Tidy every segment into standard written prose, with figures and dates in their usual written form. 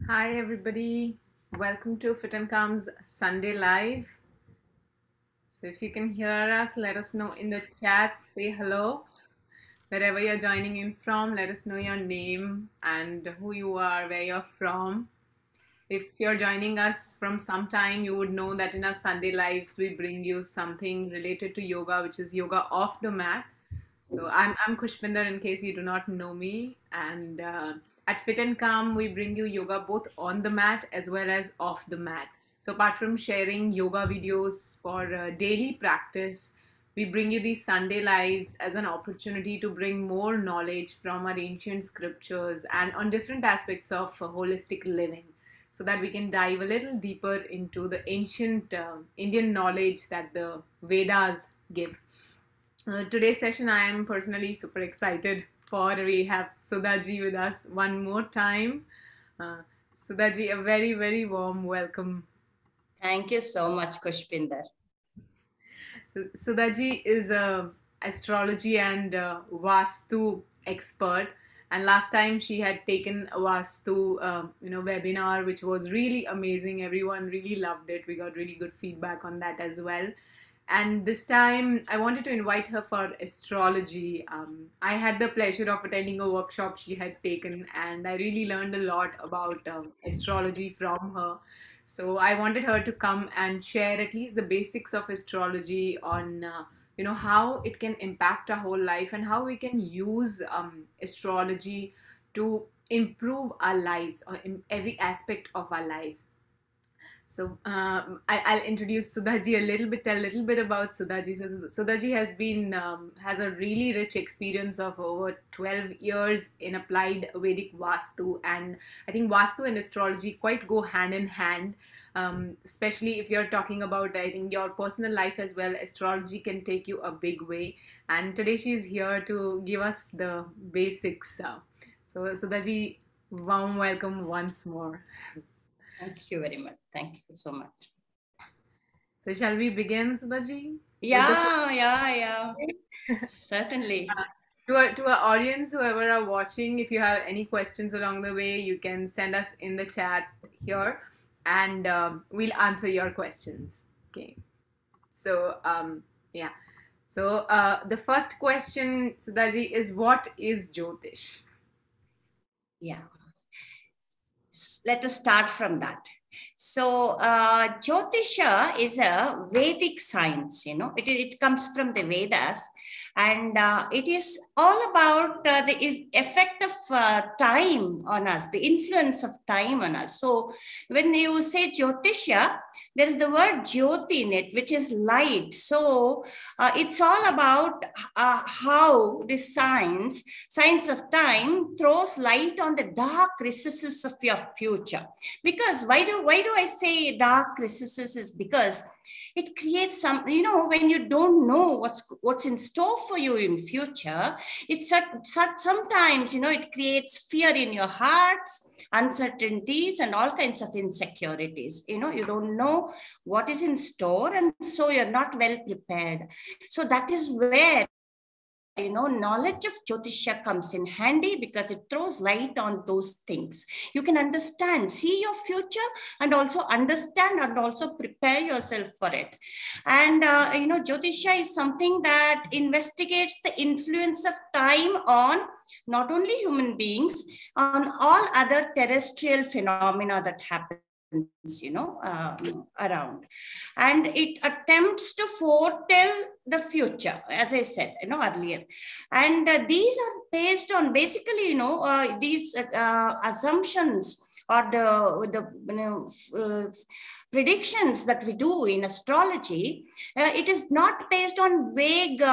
Hi everybody, welcome to FitNCalm's Sunday Live. So if you can hear us, let us know in the chat, say hello. Wherever you're joining in from, let us know your name and who you are, where you're from. If you're joining us from some time, you would know that in our Sunday Lives, we bring you something related to yoga, which is yoga off the mat. So I'm Kushpinder in case you do not know me. And at Fit and Calm, we bring you yoga both on the mat as well as off the mat. So apart from sharing yoga videos for daily practice, we bring you these Sunday lives as an opportunity to bring more knowledge from our ancient scriptures and on different aspects of holistic living so that we can dive a little deeper into the ancient Indian knowledge that the Vedas give. Today's session, I am personally super excited for. We have Sudhaji with us one more time. Sudhaji, a very, very warm welcome. Thank you so much, Kushpinder. Sudhaji is a astrology and Vastu expert. And last time she had taken a Vastu, webinar, which was really amazing. Everyone really loved it. We got really good feedback on that as well. And this time, I wanted to invite her for astrology. I had the pleasure of attending a workshop she had taken, and I really learned a lot about astrology from her. So I wanted her to come and share at least the basics of astrology on, how it can impact our whole life and how we can use astrology to improve our lives or in every aspect of our lives. So I'll introduce Sudhaji a little bit, tell a little bit about Sudhaji. So Sudhaji has a really rich experience of over 12 years in applied Vedic Vastu, and I think Vastu and astrology quite go hand in hand. Especially if you're talking about, I think, your personal life as well, astrology can take you a big way. And today she's here to give us the basics. So Sudhaji, warm welcome once more. Thank you very much. Thank you so much. So shall we begin, Sudhaji? Yeah. Certainly. To our audience, whoever are watching, if you have any questions along the way, you can send us in the chat here, and we'll answer your questions. Okay. So yeah. So the first question, Sudhaji, is what is Jyotish? Yeah. Let us start from that. So Jyotisha is a Vedic science, it comes from the Vedas, and it is all about the effect of time on us, the influence of time on us. So when you say Jyotisha, there is the word Jyoti in it, which is light. So it's all about how this science of time throws light on the dark recesses of your future. Because why do I say dark recesses? Is because it creates some, when you don't know what's in store for you in future, it's sometimes, it creates fear in your hearts, uncertainties, and all kinds of insecurities. You don't know what is in store, and so you're not well prepared. So that is where knowledge of Jyotisha comes in handy, because it throws light on those things. You can understand, see your future, and also understand and also prepare yourself for it. And, Jyotisha is something that investigates the influence of time on not only human beings, on all other terrestrial phenomena that happen around, and it attempts to foretell the future, as I said earlier. And these are based on basically these assumptions or the predictions that we do in astrology. It is not based on vague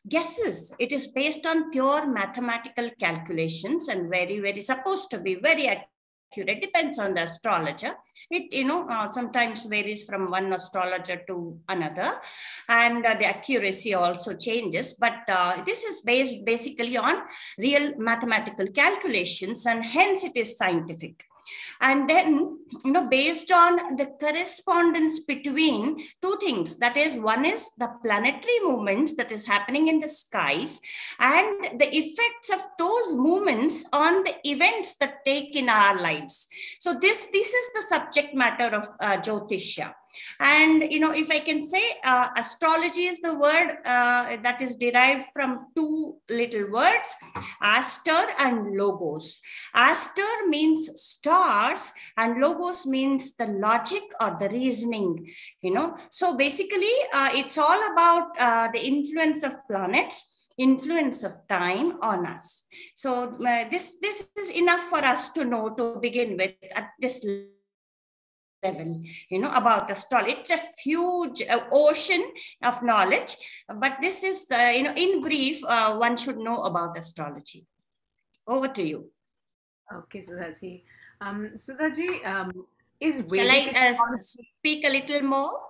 guesses. It is based on pure mathematical calculations, and very, very supposed to be very accurate. Depends on the astrologer. It sometimes varies from one astrologer to another, and the accuracy also changes, but this is based basically on real mathematical calculations, and hence it is scientific. And then, based on the correspondence between two things, that is, one is the planetary movements that is happening in the skies and the effects of those movements on the events that take in our lives. So this is the subject matter of Jyotisha. And, if I can say, astrology is the word that is derived from two little words, Aster and Logos. Aster means stars and Logos means the logic or the reasoning, So basically, it's all about the influence of planets, influence of time on us. So this is enough for us to know to begin with at this level, about astrology. It's a huge ocean of knowledge, but this is the, in brief, one should know about astrology. Over to you. Okay, Sudhaji. Sudhaji, is Shall Vedic I astrology? speak a little more?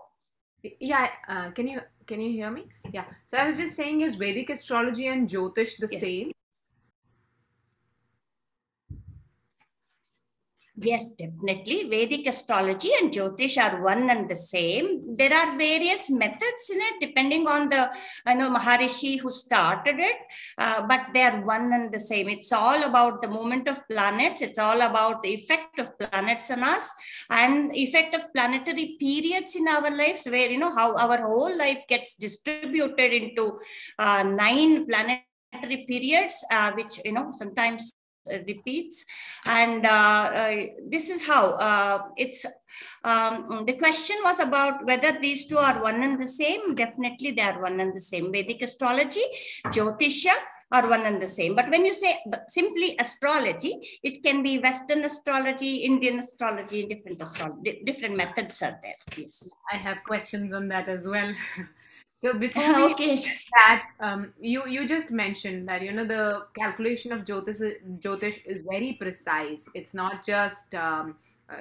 Yeah, can you hear me? Yeah. So I was just saying, is Vedic astrology and Jyotish the Yes. same? Yes, definitely. Vedic astrology and Jyotish are one and the same. There are various methods in it depending on the Maharishi who started it, but they are one and the same. It's all about the movement of planets. It's all about the effect of planets on us and effect of planetary periods in our lives, where how our whole life gets distributed into 9 planetary periods, which sometimes repeats. And this is how it's the question was about whether these two are one and the same. Definitely they are one and the same. Vedic astrology, Jyotisha are one and the same. But when you say simply astrology, it can be Western astrology, Indian astrology, different astrology, different methods are there. Yes, I have questions on that as well. So before we okay. that, you just mentioned that the calculation of Jyotish is very precise. It's not just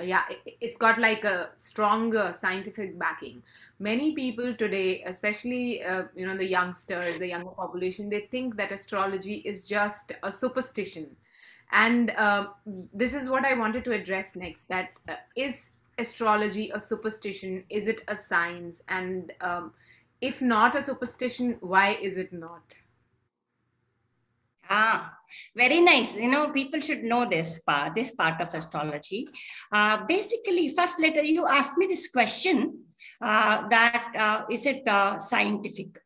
yeah, it's got like a strong scientific backing. Many people today, especially the youngsters, the younger population, they think that astrology is just a superstition, and this is what I wanted to address next. That is astrology a superstition? Is it a science? And if not a superstition, why is it not? Very nice. People should know this part of astrology. Basically, first, you asked me this question, that is it scientific?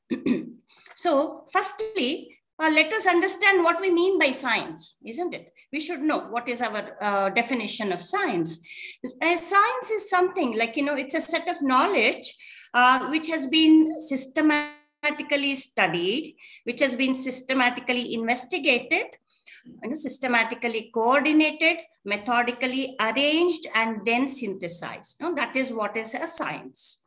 So, firstly, let us understand what we mean by science, isn't it? We should know what is our definition of science. Science is something like, it's a set of knowledge which has been systematically studied, which has been systematically investigated, systematically coordinated, methodically arranged, and then synthesized. That is what is a science.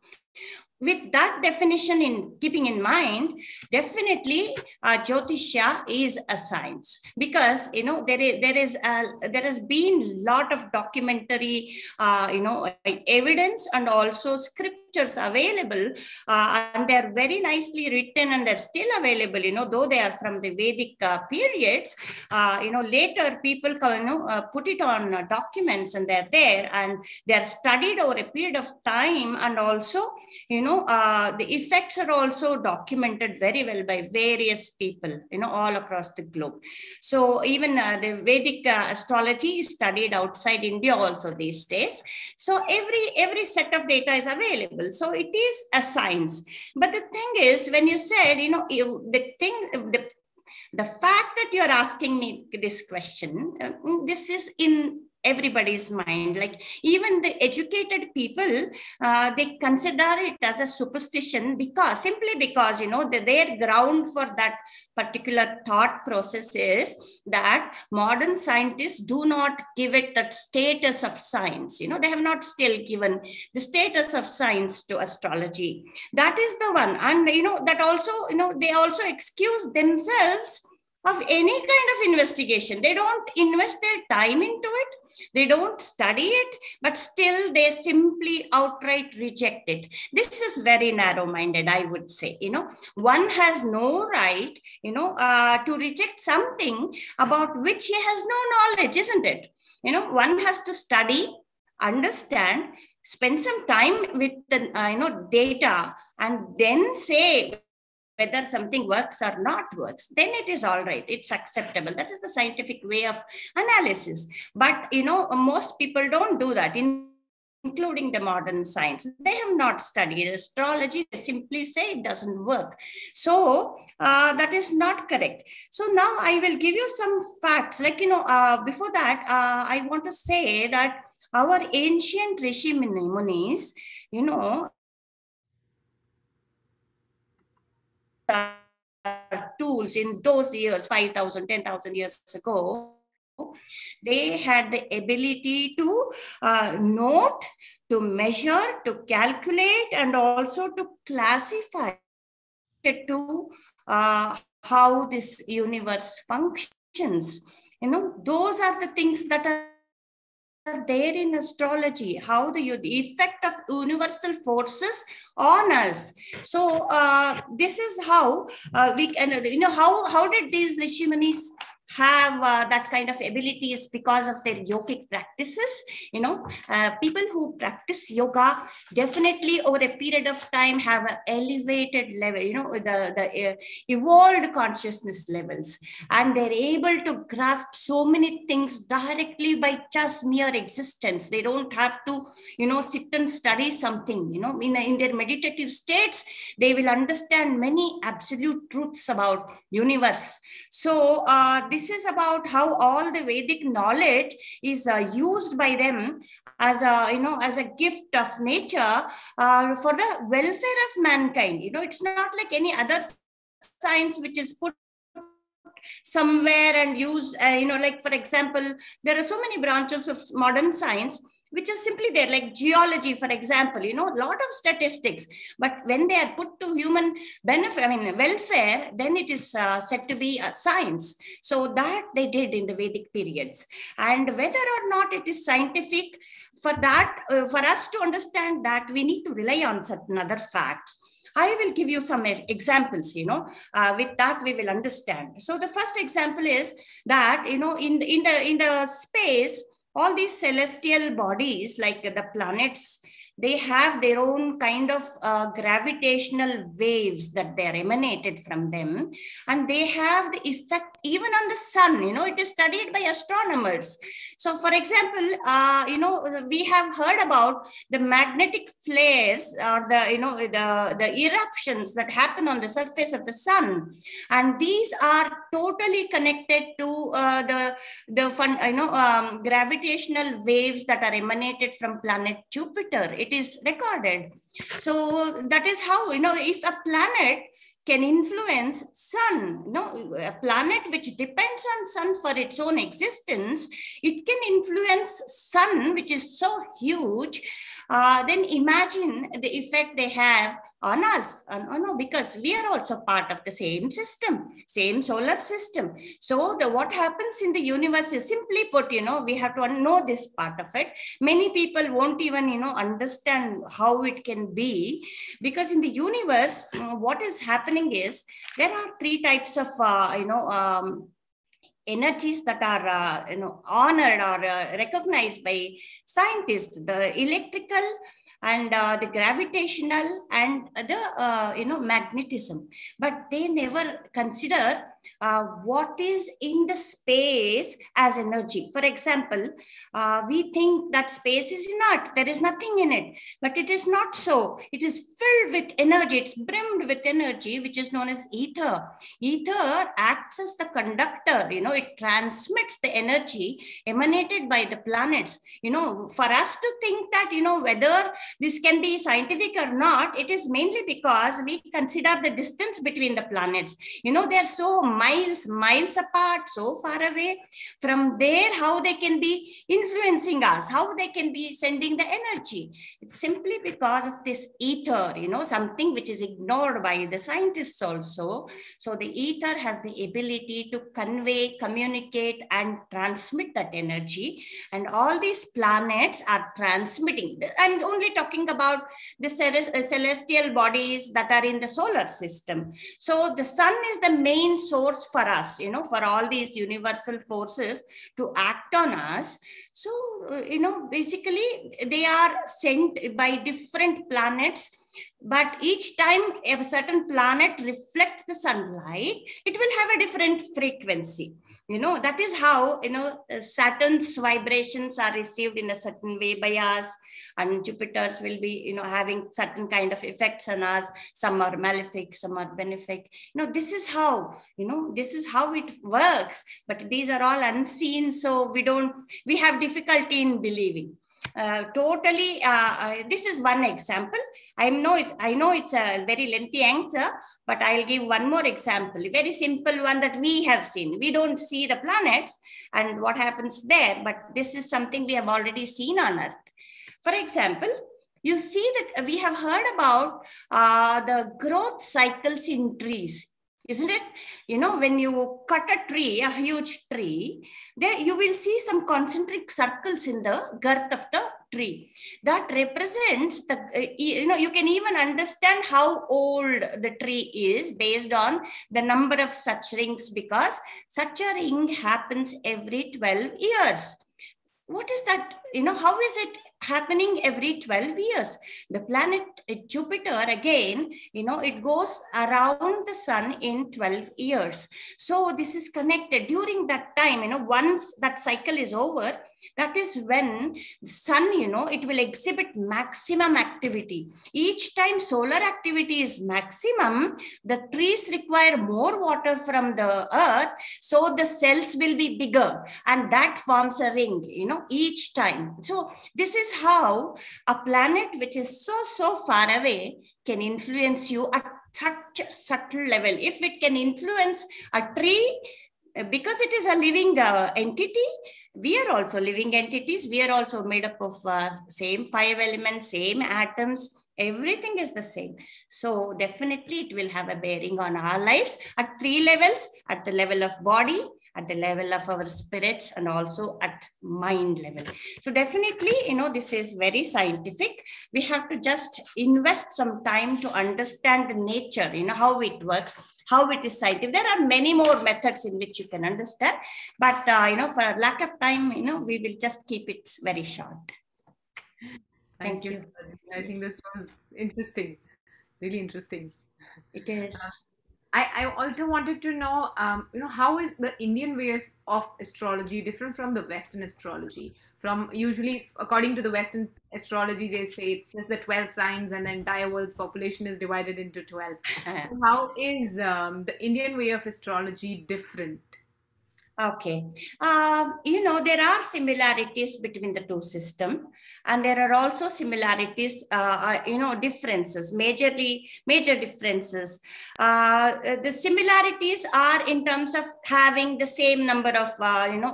With that definition in keeping in mind, definitely Jyotisha is a science, because there has been a lot of documentary evidence and also scriptures available, and they're very nicely written and they're still available, though they are from the Vedic periods. Later people put it on documents and they're there and they're studied over a period of time, and also the effects are also documented very well by various people, all across the globe. So even the Vedic astrology is studied outside India also these days. So every set of data is available. So it is a science. But the thing is, when you said, the fact that you're asking me this question, this is in everybody's mind. Like even the educated people, they consider it as a superstition simply because their ground for that particular thought process is that modern scientists do not give it that status of science. They have not still given the status of science to astrology. That is the one. And that also, they also excuse themselves of any kind of investigation. They don't invest their time into it. They don't study it, but still they simply outright reject it. This is very narrow-minded, I would say. One has no right, to reject something about which he has no knowledge, isn't it? One has to study, understand, spend some time with the data, and then say whether something works or not works. Then it is all right, it's acceptable. That is the scientific way of analysis. But most people don't do that, including the modern science. They have not studied astrology. They simply say it doesn't work. So that is not correct. So now I will give you some facts. Before that, I want to say that our ancient Rishi Munis, tools in those years, 5,000, 10,000 years ago, they had the ability to note, to measure, to calculate, and also to classify to how this universe functions. Those are the things that are there in astrology, how the effect of universal forces on us. So this is how we can, how did these Rishi Munis have that kind of abilities? Because of their yogic practices. People who practice yoga definitely over a period of time have an elevated level, the evolved consciousness levels, and they're able to grasp so many things directly by just mere existence. They don't have to sit and study something. In their meditative states, they will understand many absolute truths about universe. So this is about how all the Vedic knowledge is used by them as a gift of nature for the welfare of mankind. It's not like any other science which is put somewhere and used. Like for example, there are so many branches of modern science which are simply there, like geology, for example, a lot of statistics, but when they are put to human benefit, welfare, then it is said to be a science. So that they did in the Vedic periods. And whether or not it is scientific, for that, for us to understand that, we need to rely on certain other facts. I will give you some examples, with that we will understand. So the first example is that, in the space, all these celestial bodies, like the planets, they have their own kind of gravitational waves that they are emanated from them. And they have the effect even on the sun. It is studied by astronomers. So for example, we have heard about the magnetic flares, or the eruptions that happen on the surface of the sun. And these are totally connected to gravitational waves that are emanated from planet Jupiter. It is recorded. So that is how, if a planet can influence sun, a planet which depends on sun for its own existence, it can influence sun, which is so huge. Then imagine the effect they have on us, because we are also part of the same system, same solar system. So what happens in the universe is, simply put, we have to know this part of it. Many people won't even, understand how it can be, because in the universe, what is happening is, there are three types of, energies that are honored or recognized by scientists: the electrical, and the gravitational, and the magnetism. But they never consider what is in the space as energy. For example, we think that space is inert, there is nothing in it, but it is not so. It is filled with energy, it's brimmed with energy, which is known as ether. Ether acts as the conductor, it transmits the energy emanated by the planets. For us to think that, whether this can be scientific or not, it is mainly because we consider the distance between the planets. They are so miles apart, so far away. From there, how they can be influencing us, how they can be sending the energy. It's simply because of this ether, something which is ignored by the scientists also. So the ether has the ability to convey, communicate, and transmit that energy. And all these planets are transmitting. I'm only talking about the celestial bodies that are in the solar system. So the sun is the main source for us, for all these universal forces to act on us. So, basically they are sent by different planets, but each time a certain planet reflects the sunlight, it will have a different frequency. That is how, Saturn's vibrations are received in a certain way by us, and Jupiter's will be, having certain kind of effects on us. Some are malefic, some are benefic. This is how it works, but these are all unseen. So we have difficulty in believing. This is one example. I know it's a very lengthy answer, but I'll give one more example, a very simple one that we have seen. We don't see the planets and what happens there, but this is something we have already seen on Earth. For example, you see that we have heard about the growth cycles in trees. Isn't it? When you cut a tree, a huge tree, there you will see some concentric circles in the girth of the tree. That represents you can even understand how old the tree is based on the number of such rings, because such a ring happens every 12 years. What is that? How is it happening every 12 years? The planet Jupiter, again, it goes around the sun in 12 years. So this is connected during that time, once that cycle is over, that is when the sun, it will exhibit maximum activity. Each time solar activity is maximum, the trees require more water from the earth, so the cells will be bigger, and that forms a ring, each time. So this is how a planet which is so far away can influence you at such a subtle level. If it can influence a tree, because it is a living entity, we are also living entities. We are also made up of same 5 elements, same atoms. Everything is the same. So definitely it will have a bearing on our lives at 3 levels: at the level of body, at the level of our spirits, and also at mind level. So definitely, this is very scientific. We have to just invest some time to understand the nature, how it works, how it is scientific. There are many more methods in which you can understand, but for lack of time, we will just keep it very short. Thank you. I think this was interesting, really interesting. It is. I also wanted to know, how is the Indian way of astrology different from the Western astrology? From usually, according to the Western astrology, they say it's just the 12 signs and the entire world's population is divided into 12. So how is the Indian way of astrology different? Okay. There are similarities between the two systems, and there are also similarities, differences, major differences. The similarities are in terms of having the same number of,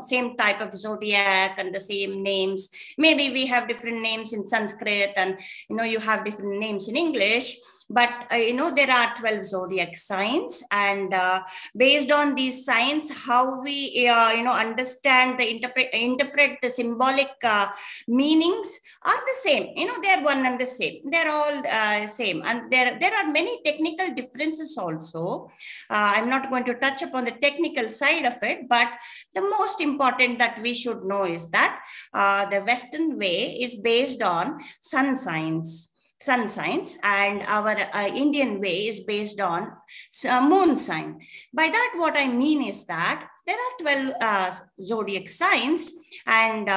same type of zodiac and the same names. Maybe we have different names in Sanskrit, and, you have different names in English. But, there are 12 zodiac signs, and based on these signs, how we, understand, interpret the symbolic meanings are the same. They're one and the same. They're all same. And there are many technical differences also. I'm not going to touch upon the technical side of it, but the most important that we should know is that the Western way is based on sun signs, and our Indian way is based on moon sign. By that, what I mean is that there are 12 zodiac signs, and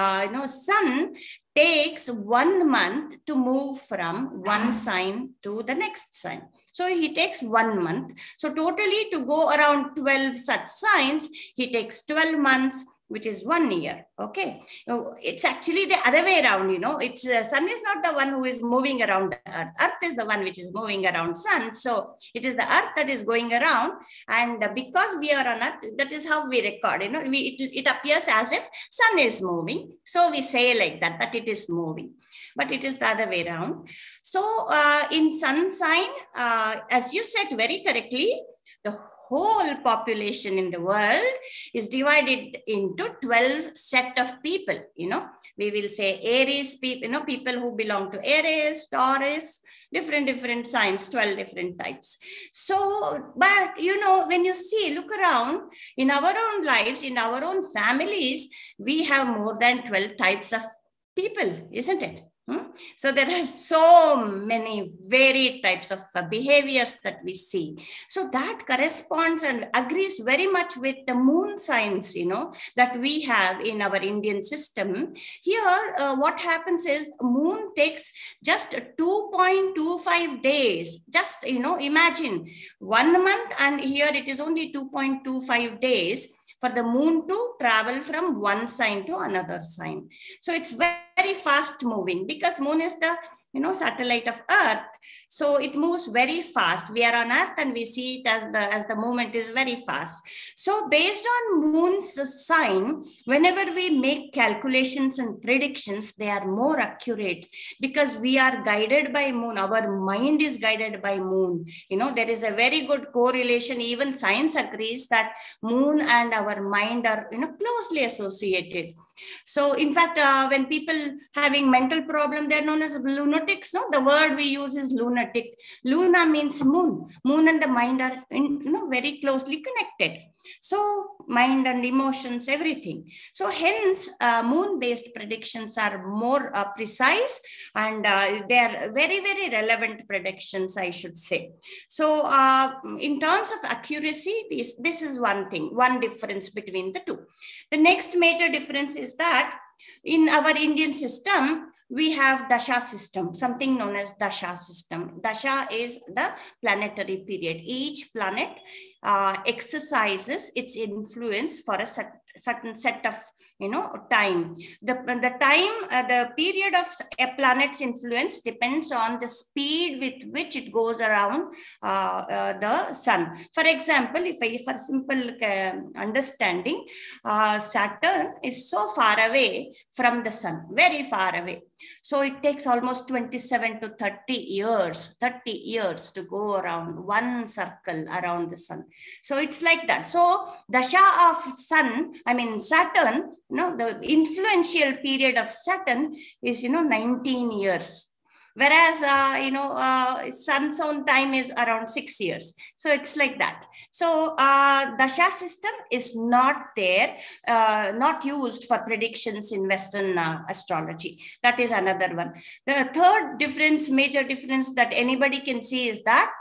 sun takes 1 month to move from one sign to the next sign. So he takes 1 month. So totally, to go around 12 such signs, he takes 12 months. which is 1 year. Okay. It's actually the other way around, it's sun is not the one who is moving around the earth. Earth is the one which is moving around sun. So it is the earth that is going around. And because we are on earth, that is how we record, it appears as if sun is moving. So we say like that it is moving, but it is the other way around. So in sun sign, as you said very correctly, the whole population in the world is divided into 12 set of people. We will say Aries people, people who belong to Aries, Taurus, different signs, 12 different types. So, but when you see, look around in our own lives, in our own families, we have more than 12 types of people, isn't it? So there are so many varied types of behaviors that we see. So that corresponds and agrees very much with the moon signs, that we have in our Indian system. Here, what happens is moon takes just 2.25 days. Just, imagine 1 month, and here it is only 2.25 days for the moon to travel from one sign to another sign. So it's very fast moving because moon is the satellite of earth. So it moves very fast. We are on earth and we see it as the movement is very fast. So based on moon's sign, whenever we make calculations and predictions, they are more accurate because we are guided by moon. Our mind is guided by moon. There is a very good correlation. Even science agrees that moon and our mind are closely associated. So in fact, when people having mental problem, they're known as lunatics. No, the word we use is lunatic. Luna means moon. Moon and the mind are very closely connected. So mind and emotions, everything. So hence moon-based predictions are more precise, and they are very, very relevant predictions, I should say. So in terms of accuracy, this is one thing, one difference between the two. The next major difference is that in our Indian system, we have Dasha system, something known as Dasha system. Dasha is the planetary period. Each planet exercises its influence for a certain set of time. The time, the period of a planet's influence depends on the speed with which it goes around the sun. For example, for simple understanding, Saturn is so far away from the sun, very far away. So it takes almost 27 to 30 years to go around one circle around the sun. So it's like that. So Dasha of Saturn, the influential period of Saturn is, 19 years. Whereas, sun's own time is around 6 years. So it's like that. So Dasha system is not there, not used for predictions in Western astrology. That is another one. The third difference, major difference that anybody can see is that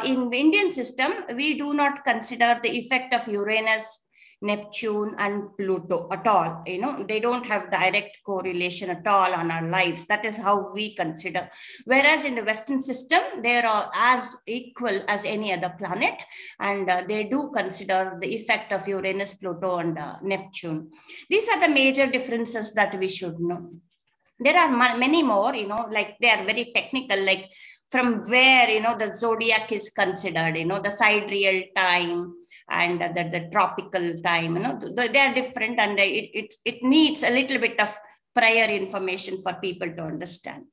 in the Indian system, we do not consider the effect of Uranus, Neptune and Pluto at all. They don't have direct correlation at all on our lives. That is how we consider. Whereas in the Western system, they are as equal as any other planet, and they do consider the effect of Uranus, Pluto and Neptune. These are the major differences that we should know. There are many more, like they are very technical, like from where, the zodiac is considered, the sidereal time, and the tropical time, they are different, and it needs a little bit of prior information for people to understand.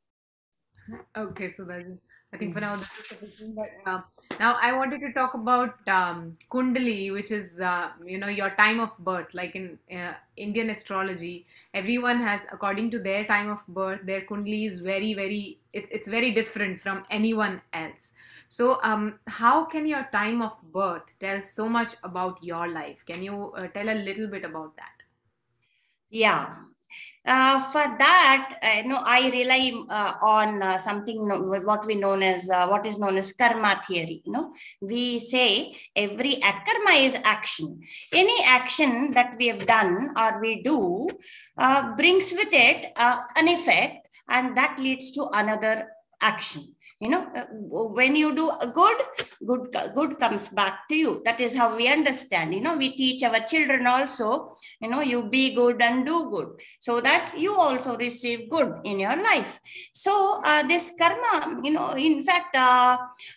Okay, so that's, I think for now this is sufficient. But now I wanted to talk about Kundali, which is your time of birth. Like in Indian astrology, everyone has, according to their time of birth, their Kundali is very, very, it's very different from anyone else. So how can your time of birth tell so much about your life? Can you tell a little bit about that? Yeah. For that, I rely on something what is known as karma theory. We say every karma is action. Any action that we have done or we do brings with it an effect, and that leads to another action. When you do good comes back to you. That is how we understand. We teach our children also, you be good and do good, so that you also receive good in your life. So this karma, in fact,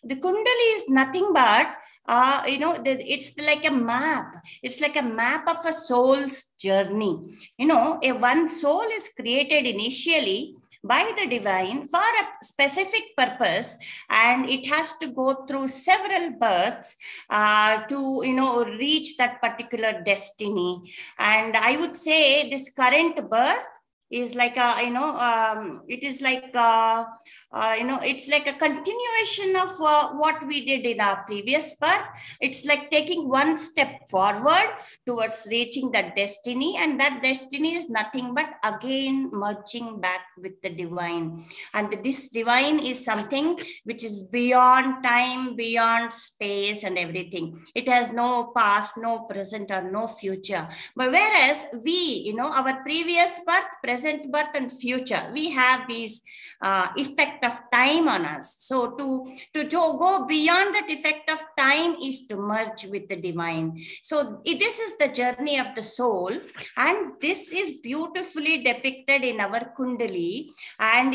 the kundali is nothing but, it's like a map. It's like a map of a soul's journey. One soul is created initially by the divine for a specific purpose, and it has to go through several births to reach that particular destiny. And I would say this current birth is like a it is like it's like a continuation of what we did in our previous birth. It's like taking one step forward towards reaching that destiny, and that destiny is nothing but again merging back with the divine. And this divine is something which is beyond time, beyond space and everything. It has no past, no present, or no future. But whereas we, our previous birth, present birth and future, we have these effect of time on us. So to go beyond that effect of time is to merge with the divine. So this is the journey of the soul, and this is beautifully depicted in our kundali. And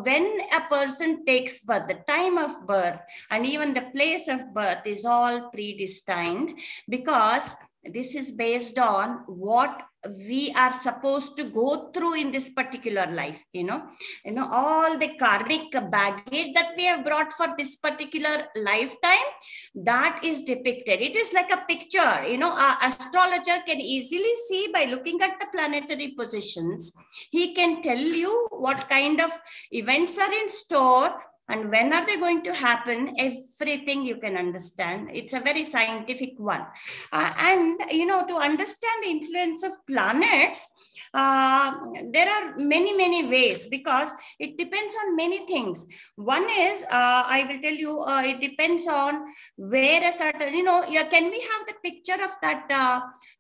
when a person takes birth, the time of birth and even the place of birth is all predestined, because this is based on what we are supposed to go through in this particular life. All the karmic baggage that we have brought for this particular lifetime, that is depicted. It is like a picture. An astrologer can easily see by looking at the planetary positions. He can tell you what kind of events are in store and when are they going to happen. Everything you can understand. It's a very scientific one. And to understand the influence of planets, there are many ways, because it depends on many things. One is, I will tell you, it depends on where a certain, can we have the picture of that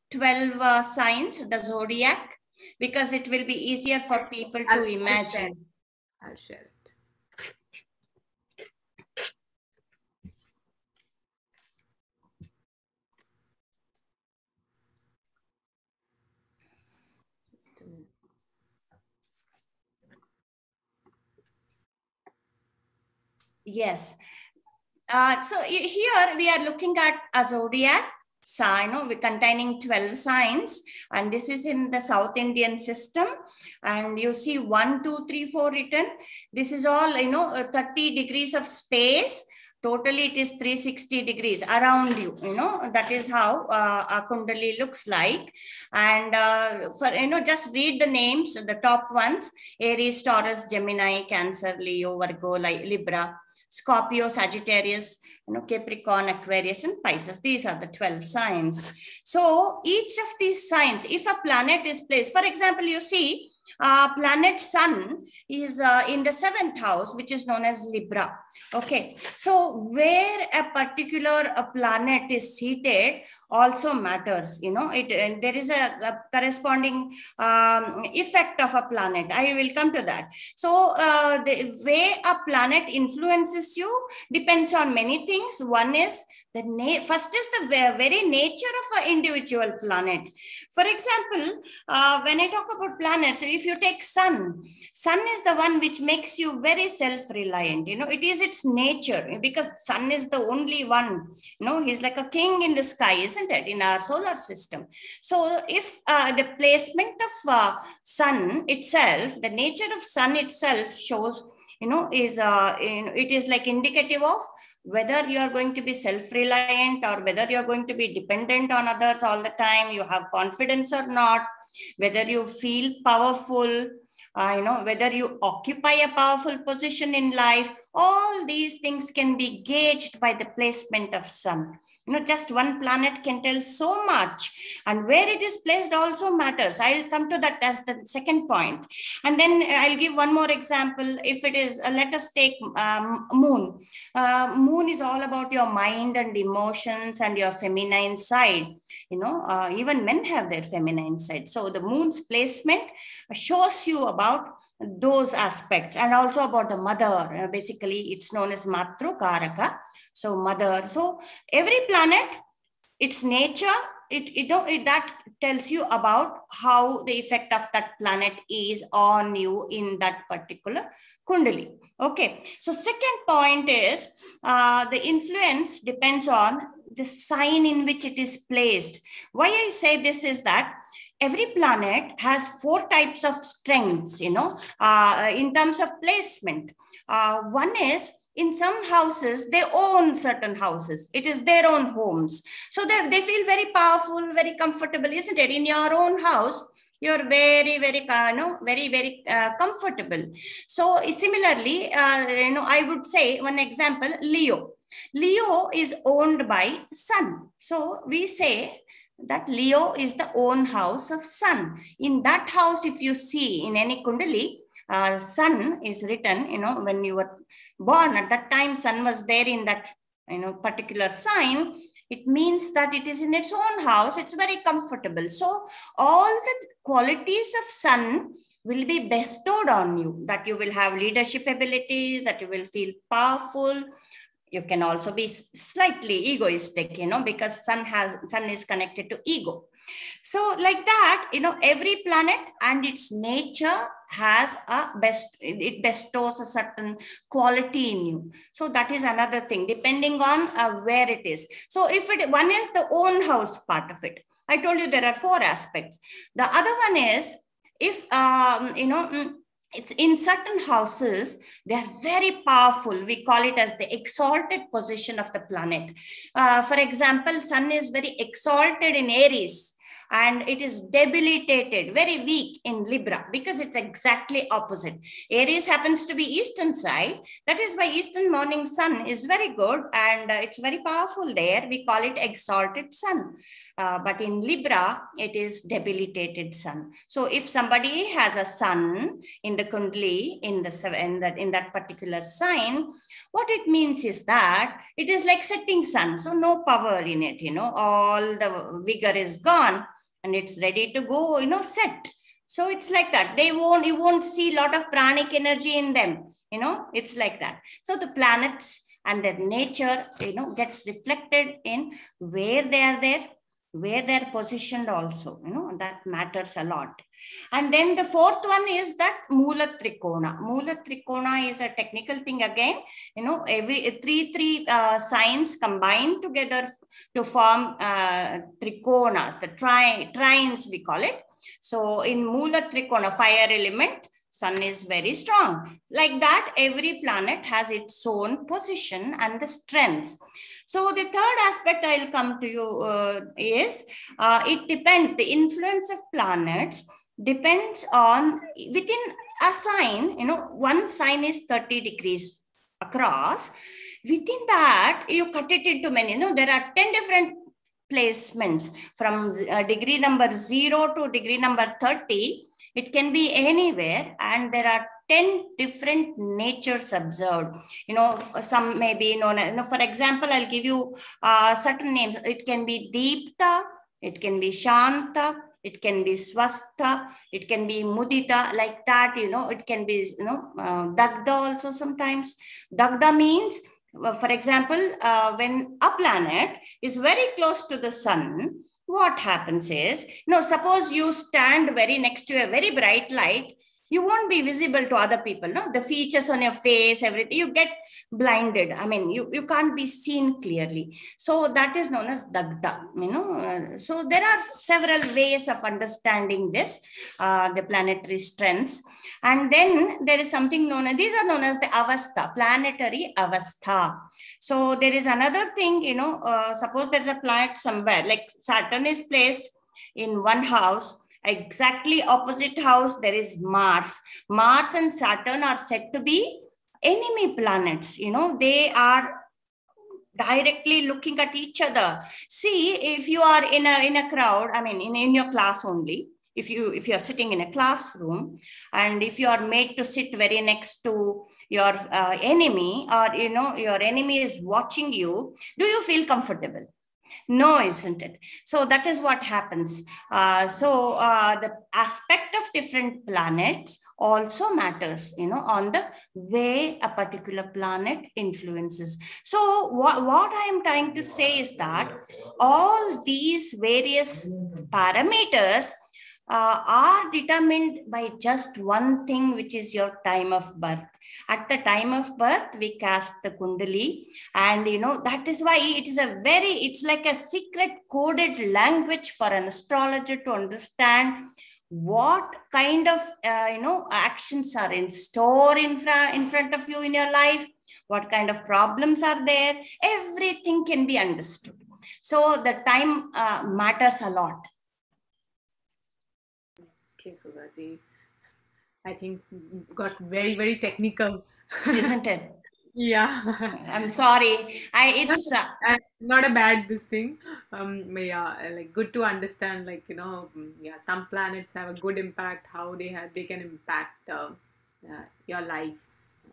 12 signs, the zodiac, because it will be easier for people to imagine. I'll share it. Yes. So here we are looking at a zodiac sign, containing 12 signs, and this is in the South Indian system. And you see 1, 2, 3, 4 written. This is all 30 degrees of space. Totally, it is 360 degrees around you. That is how a kundali looks like. And for just read the names, the top ones: Aries, Taurus, Gemini, Cancer, Leo, Virgo, Libra, Scorpio, Sagittarius, Capricorn, Aquarius, and Pisces. These are the 12 signs. So each of these signs, if a planet is placed, for example, you see planet Sun is in the 7th house, which is known as Libra. Okay, so where a particular planet is seated also matters. There is a corresponding effect of a planet. I will come to that. So the way a planet influences you depends on many things. One is first is the very nature of an individual planet. For example, when I talk about planets, if you take Sun is the one which makes you very self-reliant. It is its nature, because Sun is the only one. He's like a king in the sky, isn't it, in our solar system? So if the placement of Sun itself, the nature of Sun itself shows, it is like indicative of whether you are going to be self-reliant or whether you are going to be dependent on others all the time, you have confidence or not, whether you feel powerful, whether you occupy a powerful position in life. All these things can be gauged by the placement of Sun. Just one planet can tell so much, and where it is placed also matters. I'll come to that as the second point. And then I'll give one more example. If it is, let us take Moon. Moon is all about your mind and emotions and your feminine side. Even men have their feminine side. So the Moon's placement shows you about those aspects, and also about the mother. Basically, it's known as Matru Karaka. So mother. So every planet, its nature, that tells you about how the effect of that planet is on you in that particular kundali. Okay. So second point is the influence depends on the sign in which it is placed. Why I say this is that every planet has 4 types of strengths, in terms of placement. One is, in some houses, they own certain houses. It is their own homes. So they feel very powerful, very comfortable, isn't it? In your own house, you're very, very, very comfortable. So similarly, I would say one example, Leo. Leo is owned by Sun. So we say that Leo is the own house of Sun. In that house, if you see in any kundali, Sun is written, when you were born, at that time, Sun was there in that, particular sign. It means that it is in its own house. It's very comfortable. So all the qualities of Sun will be bestowed on you, that you will have leadership abilities, that you will feel powerful. You can also be slightly egoistic, because Sun is connected to ego. So like that, every planet and its nature has it bestows a certain quality in you. So that is another thing, depending on where it is. So if one is the own house part of it, I told you there are 4 aspects. The other one is, if, it's in certain houses, they are very powerful. We call it as the exalted position of the planet. For example, Sun is very exalted in Aries, and it is debilitated, very weak in Libra, because it's exactly opposite. Aries happens to be eastern side. That is why eastern morning sun is very good, and it's very powerful there. We call it exalted sun. But in Libra, it is debilitated sun. So if somebody has a sun in the kundali, in that particular sign, what it means is that it is like setting sun. So no power in it, all the vigor is gone, and it's ready to go, set. So it's like that. You won't see a lot of pranic energy in them, it's like that. So the planets and their nature, gets reflected in where they are there, where they're positioned also, that matters a lot. And then the 4th one is that Mula Trikona. Mula Trikona is a technical thing again, every three signs combined together to form Trikonas, the trines we call it. So in Mula Trikona, fire element, Sun is very strong. Like that, every planet has its own position and the strengths. So the third aspect I'll come to you is, it depends, the influence of planets depends on, within a sign, one sign is 30 degrees across. Within that, you cut it into many, there are 10 different placements from degree number 0 to degree number 30. It can be anywhere, and there are 10 different natures observed. Some may be known, for example, I'll give you certain names. It can be Deepta, it can be Shanta, it can be Swastha, it can be Mudita, like that, it can be, Dagda also sometimes. Dagda means, for example, when a planet is very close to the sun, what happens is, suppose you stand very next to a very bright light, you won't be visible to other people, the features on your face, everything, you get blinded. I mean, you can't be seen clearly. So that is known as Dagda, so there are several ways of understanding this, the planetary strengths. And then there is something known as, these are known as the Avastha, planetary Avastha. So there is another thing, suppose there's a planet somewhere, like Saturn is placed in one house, exactly opposite house, there is Mars. Mars and Saturn are said to be enemy planets, they are directly looking at each other. See, if you are in a crowd, I mean, in your class only, if you are sitting in a classroom, and if you are made to sit very next to your enemy, or your enemy is watching you, do you feel comfortable? No, isn't it? So that is what happens. The aspect of different planets also matters, on the way a particular planet influences. So what I am trying to say is that all these various parameters are determined by just one thing, which is your time of birth. At the time of birth, we cast the Kundali, and that is why it's like a secret coded language for an astrologer to understand what kind of actions are in store in front of you in your life, what kind of problems are there. Everything can be understood. So the time matters a lot. Okay, Sudhaji. I think got very, very technical. Isn't it? Yeah. I'm sorry. It's Not a bad this thing. But yeah, like good to understand, like, yeah, some planets have a good impact, how they can impact your life.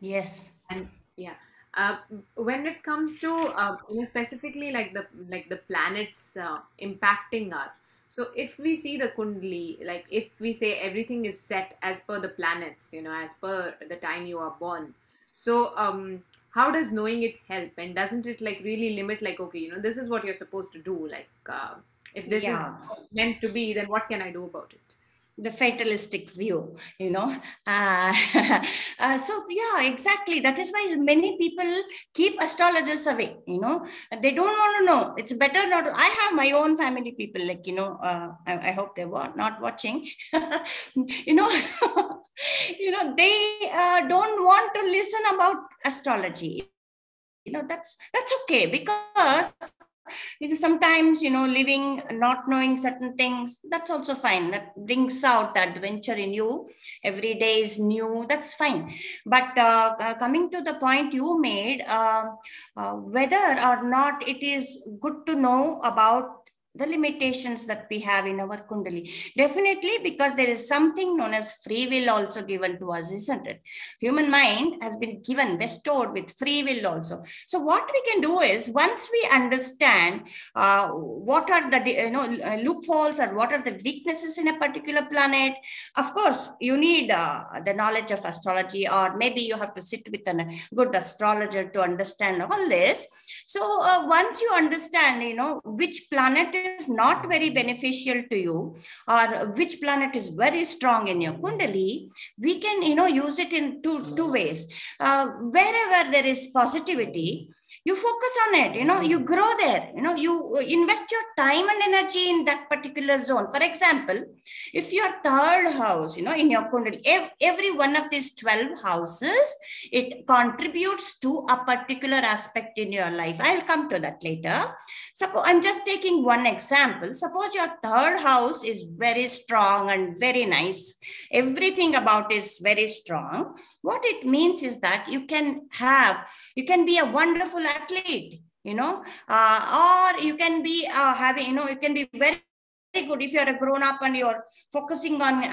yes. And yeah, uh, when it comes to specifically like the planets impacting us. So if we see the kundali, like if we say everything is set as per the planets, as per the time you are born. So how does knowing it help, and doesn't it like really limit, like, okay, this is what you're supposed to do, like if this is Yeah. meant to be, then what can I do about it? The fatalistic view, uh, so yeah, exactly, that is why many people keep astrologers away. They don't want to know. It's better not to. I have my own family people, like, I hope they're not watching. you know they don't want to listen about astrology. That's okay, because sometimes, living not knowing certain things, that's also fine. That brings out the adventure in you. Every day is new, that's fine. But coming to the point you made, whether or not it is good to know about the limitations that we have in our kundali. Definitely, because there is something known as free will also given to us, isn't it? Human mind has been given, bestowed with free will also. So what we can do is, once we understand what are the loopholes, or what are the weaknesses in a particular planet, of course you need the knowledge of astrology, or maybe you have to sit with a good astrologer to understand all this. So once you understand, which planet is not very beneficial to you, or which planet is very strong in your kundali, we can use it in two ways. Wherever there is positivity, you focus on it, you grow there, you invest your time and energy in that particular zone. For example, if your third house, in your kundali, every one of these 12 houses, it contributes to a particular aspect in your life. I'll come to that later. Suppose I'm just taking one example. Suppose your third house is very strong and very nice, everything about is very strong. What it means is that you can be a wonderful athlete, or you can be you can be very good if you're a grown up and you're focusing on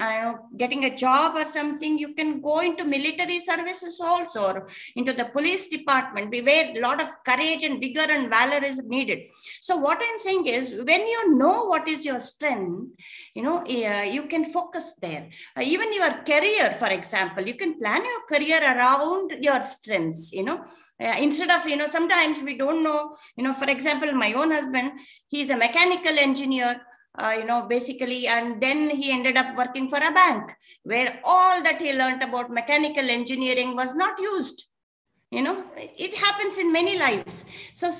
getting a job or something. You can go into military services also, or into the police department, where a lot of courage and vigor and valor is needed. So what I'm saying is, when you know what is your strength, you can focus there. Even your career, for example, you can plan your career around your strengths. Instead of, sometimes we don't know, for example, my own husband, he's a mechanical engineer, basically, and then he ended up working for a bank, where all that he learned about mechanical engineering was not used. It happens in many lives. So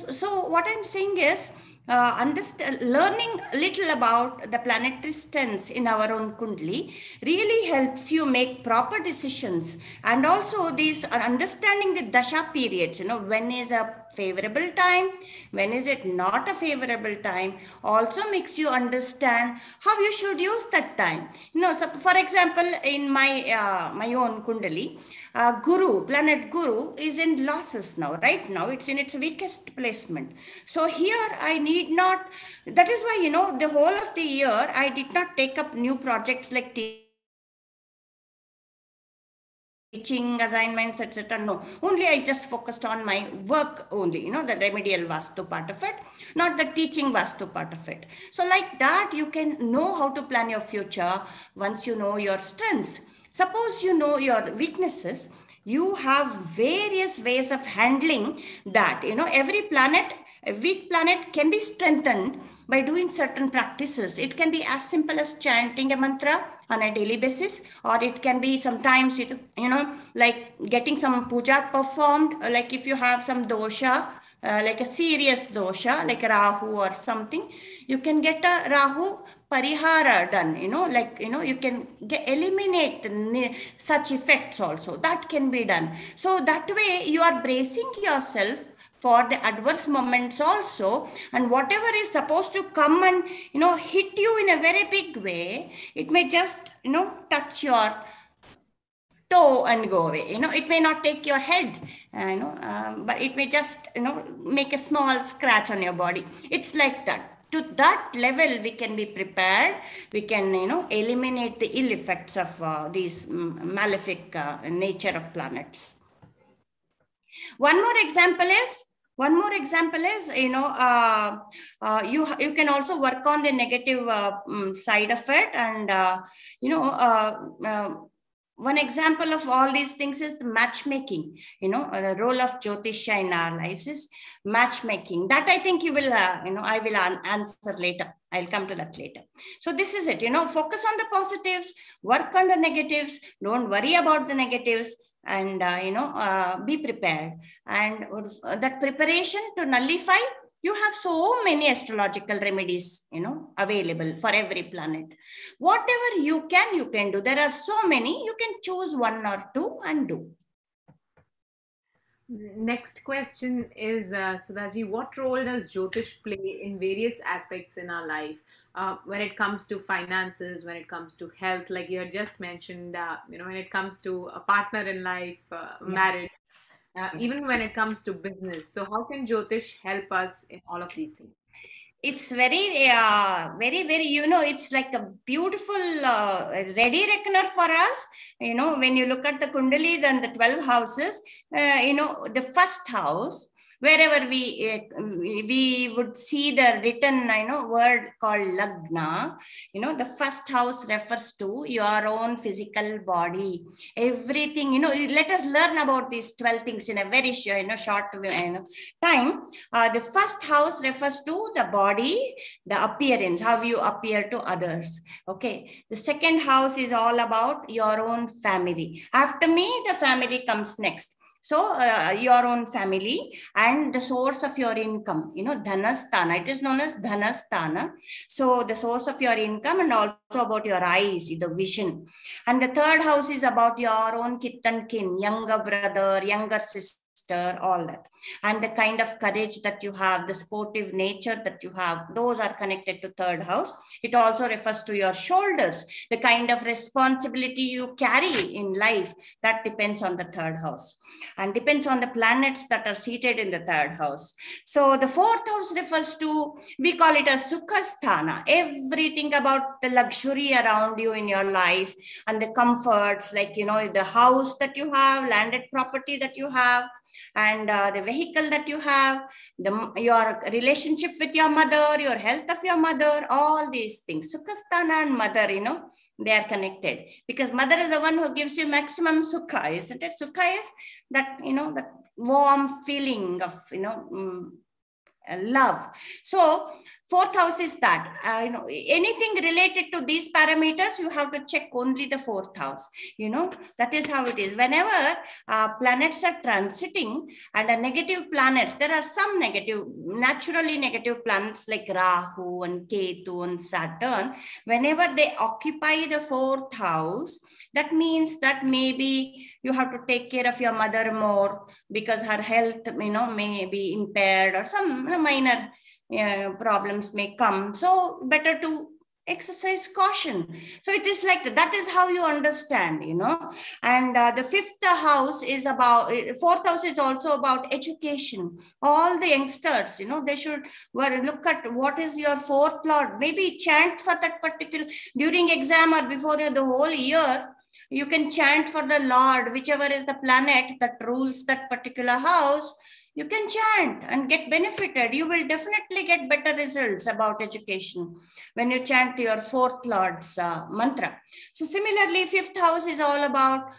what I'm saying is, learning a little about the planetary strengths in our own kundali really helps you make proper decisions. And also these understanding the dasha periods, when is a favorable time, when is it not a favorable time, also makes you understand how you should use that time. So for example, in my own kundali, planet Guru is in losses now. Right now, it's in its weakest placement. So here I need not. That is why, the whole of the year I did not take up new projects like teaching, teaching assignments, etc. No, only I just focused on my work only, the remedial Vastu part of it, not the teaching Vastu part of it. So like that, you can know how to plan your future once you know your strengths. Suppose you know your weaknesses, you have various ways of handling that. Every planet, a weak planet can be strengthened by doing certain practices. It can be as simple as chanting a mantra on a daily basis, or it can be sometimes, like getting some puja performed, like if you have some dosha, like a serious dosha, like Rahu or something, you can get a Rahu parihara done, you can eliminate such effects also. That can be done. So that way you are bracing yourself for the adverse moments also, and whatever is supposed to come and hit you in a very big way, it may just touch your toe and go away. It may not take your head, but it may just make a small scratch on your body. It's like that. To that level we can be prepared. We can eliminate the ill effects of these malefic nature of planets. One more example is, you can also work on the negative side of it. And one example of all these things is the matchmaking. The role of Jyotisha in our lives is matchmaking. That I think you will, I will answer later. I'll come to that later. So this is it. Focus on the positives, work on the negatives. Don't worry about the negatives. And be prepared. And that preparation to nullify, you have so many astrological remedies available for every planet. Whatever you can do. There are so many. You can choose one or two and do. Next question is, Sudhaji, what role does Jyotish play in various aspects in our life? When it comes to finances, when it comes to health, like you had just mentioned, when it comes to a partner in life, marriage, even when it comes to business. So how can Jyotish help us in all of these things? It's very, it's like a beautiful ready reckoner for us. When you look at the Kundali, then the 12 houses, the first house, wherever we would see the written, word called Lagna, the first house refers to your own physical body, everything, let us learn about these 12 things in a very short time. The first house refers to the body, the appearance, how you appear to others. Okay. The second house is all about your own family. After me, the family comes next. So your own family and the source of your income, Dhanasthana, it is known as Dhanasthana. So the source of your income, and also about your eyes, the vision. And the third house is about your own kith and kin, younger brother, younger sister, all that. And the kind of courage that you have, the sportive nature that you have, those are connected to third house. It also refers to your shoulders, the kind of responsibility you carry in life, that depends on the third house and depends on the planets that are seated in the third house. So the fourth house refers to, we call it as Sukhasthana, everything about the luxury around you in your life and the comforts, like, the house that you have, landed property that you have, and the vehicle that you have, your relationship with your mother, your health of your mother, all these things. Sukhasthana and mother, they are connected, because mother is the one who gives you maximum sukha, isn't it? Sukha is that, that warm feeling of, love. So fourth house is that, anything related to these parameters, you have to check only the fourth house. That is how it is. Whenever planets are transiting and a negative planets, there are some naturally negative planets like Rahu and Ketu and Saturn. Whenever they occupy the fourth house, that means that maybe you have to take care of your mother more, because her health, may be impaired, or some minor problems may come. So better to exercise caution. So it is like that is how you understand, and the fifth house is about, fourth house is also about education. All the youngsters, they should look at what is your fourth lord, maybe chant for that particular during exam or before the whole year. You can chant for the Lord, whichever is the planet that rules that particular house. You can chant and get benefited. You will definitely get better results about education when you chant your fourth Lord's mantra. So similarly, fifth house is all about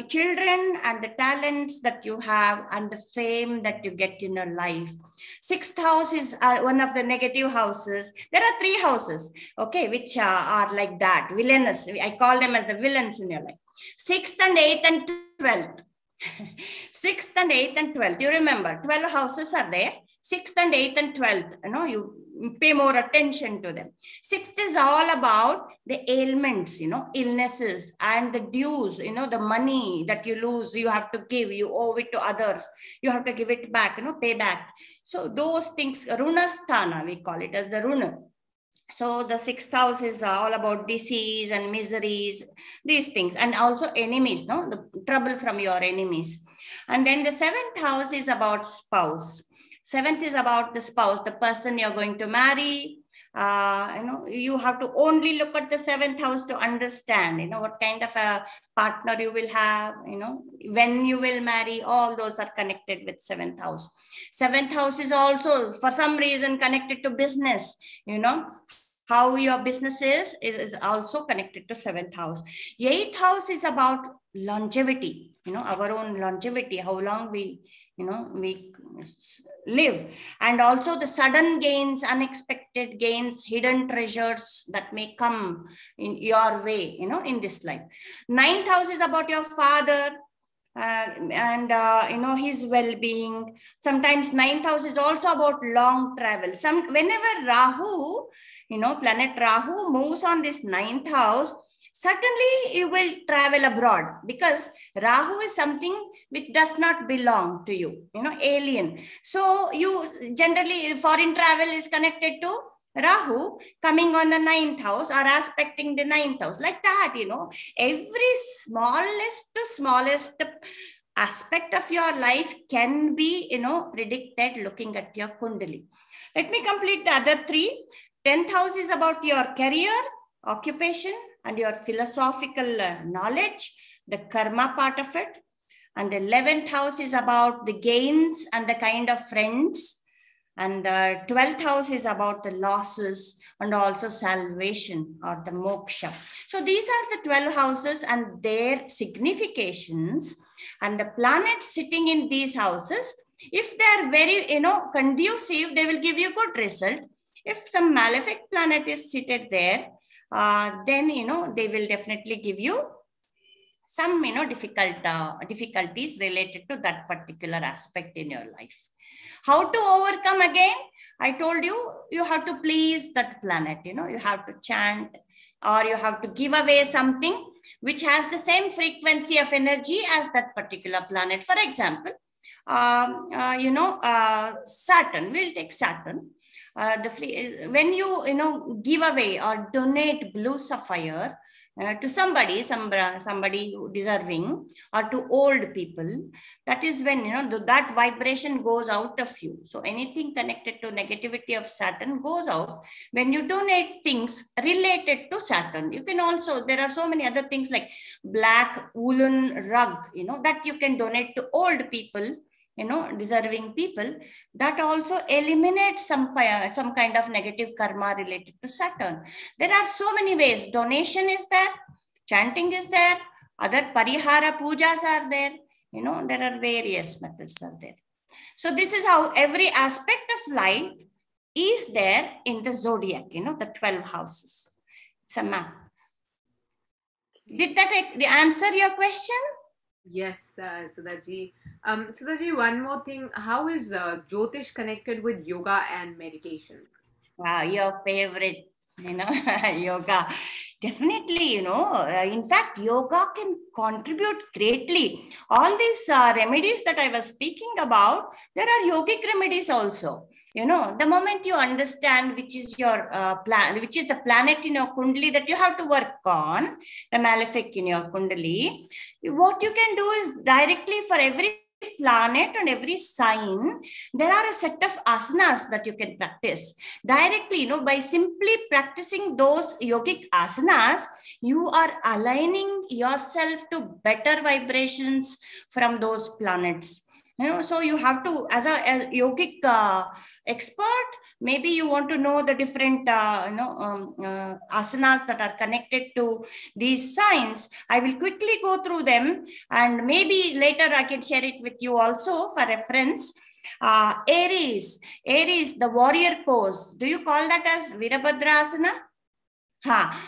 children and the talents that you have and the fame that you get in your life. Sixth house is one of the negative houses. There are three houses, okay, which are like that, villainous. I call them as the villains in your life. Sixth and eighth and 12th. Sixth and eighth and 12th. You remember, 12 houses are there. Sixth and eighth and 12th. You pay more attention to them. Sixth is all about the ailments, illnesses and the dues, the money that you lose, you have to give, you owe it to others. You have to give it back, pay back. So those things, runasthana, we call it as the runa. So the sixth house is all about disease and miseries, these things, and also enemies, the trouble from your enemies. And then the seventh house is about spouse. Seventh is about the spouse, the person you're going to marry. You have to only look at the seventh house to understand, what kind of a partner you will have, when you will marry. All those are connected with seventh house. Seventh house is also, for some reason, connected to business, how your business is also connected to seventh house. Eighth house is about longevity, our own longevity, how long we live, and also the sudden gains, unexpected gains, hidden treasures that may come in your way, in this life. Ninth house is about your father, and his well-being. Sometimes ninth house is also about long travel. Whenever Rahu, planet Rahu moves on this ninth house, certainly you will travel abroad, because Rahu is something which does not belong to you, alien. So you generally, foreign travel is connected to Rahu coming on the ninth house or aspecting the ninth house, like that, every smallest to smallest aspect of your life can be, predicted looking at your Kundali. Let me complete the other three. 10th house is about your career, occupation, and your philosophical knowledge, the karma part of it. And the 11th house is about the gains and the kind of friends. And the 12th house is about the losses and also salvation or the moksha. So these are the 12 houses and their significations. And the planets sitting in these houses, if they are very, conducive, they will give you good result. If some malefic planet is seated there, then, they will definitely give you some, difficulties related to that particular aspect in your life. How to overcome again? I told you, you have to please that planet, you have to chant, or you have to give away something which has the same frequency of energy as that particular planet. For example, Saturn, we'll take Saturn. When you give away or donate blue sapphire to somebody deserving, or to old people, that is when that vibration goes out of you. So anything connected to negativity of Saturn goes out when you donate things related to Saturn. You can also, there are so many other things like black woolen rug, that you can donate to old people, deserving people. That also eliminates some kind of negative karma related to Saturn. There are so many ways. Donation is there, chanting is there, other parihara pujas are there, there are various methods are there. So this is how every aspect of life is there in the zodiac, the 12 houses. It's a map. Did that answer your question? Yes, Sudhaji. Sudhaji, one more thing. How is Jyotish connected with yoga and meditation? Wow, your favorite, yoga. Definitely, in fact, yoga can contribute greatly. All these remedies that I was speaking about, there are yogic remedies also. The moment you understand which is your which is the planet in your Kundali that you have to work on, the malefic in your Kundali, what you can do is directly for every planet and every sign, there are a set of asanas that you can practice directly. By simply practicing those yogic asanas, you are aligning yourself to better vibrations from those planets. So you have to, as a yogic expert, maybe you want to know the different asanas that are connected to these signs. I will quickly go through them, and maybe later I can share it with you also for reference. Aries, the warrior pose. Do you call that as Virabhadra asana?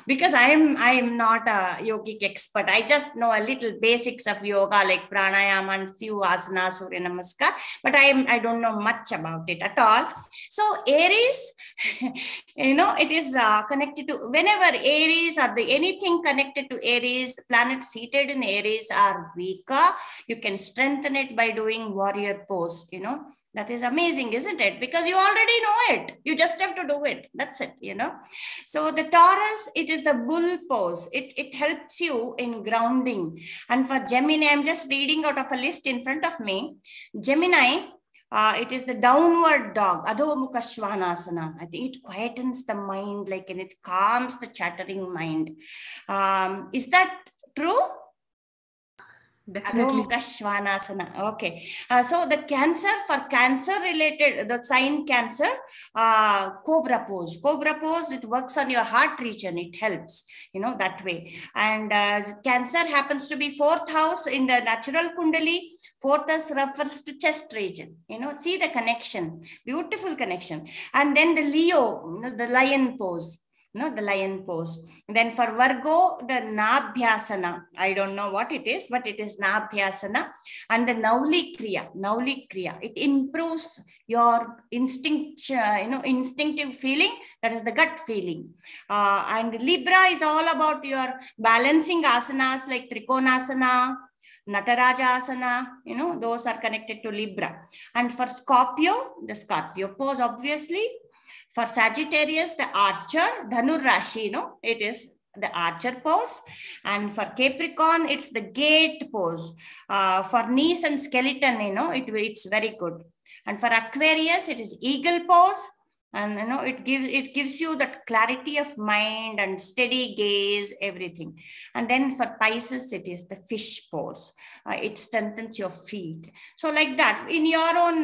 Because I am not a yogic expert. I just know a little basics of yoga, like pranayama and few asanas, Surya Namaskar, but I don't know much about it at all. So Aries, it is connected to, whenever Aries or anything connected to Aries, planets seated in Aries are weaker, you can strengthen it by doing warrior pose. That is amazing, isn't it? Because you already know it. You just have to do it. That's it, So the Taurus, it is the bull pose. It helps you in grounding. And for Gemini, I'm just reading out of a list in front of me. Gemini, it is the downward dog, Adho Mukha Svanasana. I think it quietens the mind, and it calms the chattering mind. Is that true? Definitely. Okay. So the cancer related, the sign Cancer, cobra pose. Cobra pose, it works on your heart region. It helps, that way. And Cancer happens to be 4th house in the natural Kundali. 4th house refers to chest region. See the connection, beautiful connection. And then the Leo, the lion pose. The lion pose. Then for Virgo, the Nabhyasana. I don't know what it is, but it is Nabhyasana. And the Nauli Kriya. It improves your instinctive feeling. That is the gut feeling. And Libra is all about your balancing asanas like Trikonasana, Nataraja asana, those are connected to Libra. And for Scorpio, the Scorpio pose, obviously. For Sagittarius, the Archer, Dhanur Rashi, it is the Archer pose. And for Capricorn, it's the Gate pose. For knees and skeleton, it's very good. And for Aquarius, it is Eagle pose. And it gives you that clarity of mind and steady gaze, everything. And then for Pisces, it is the fish pose. It strengthens your feet. So like that, in your own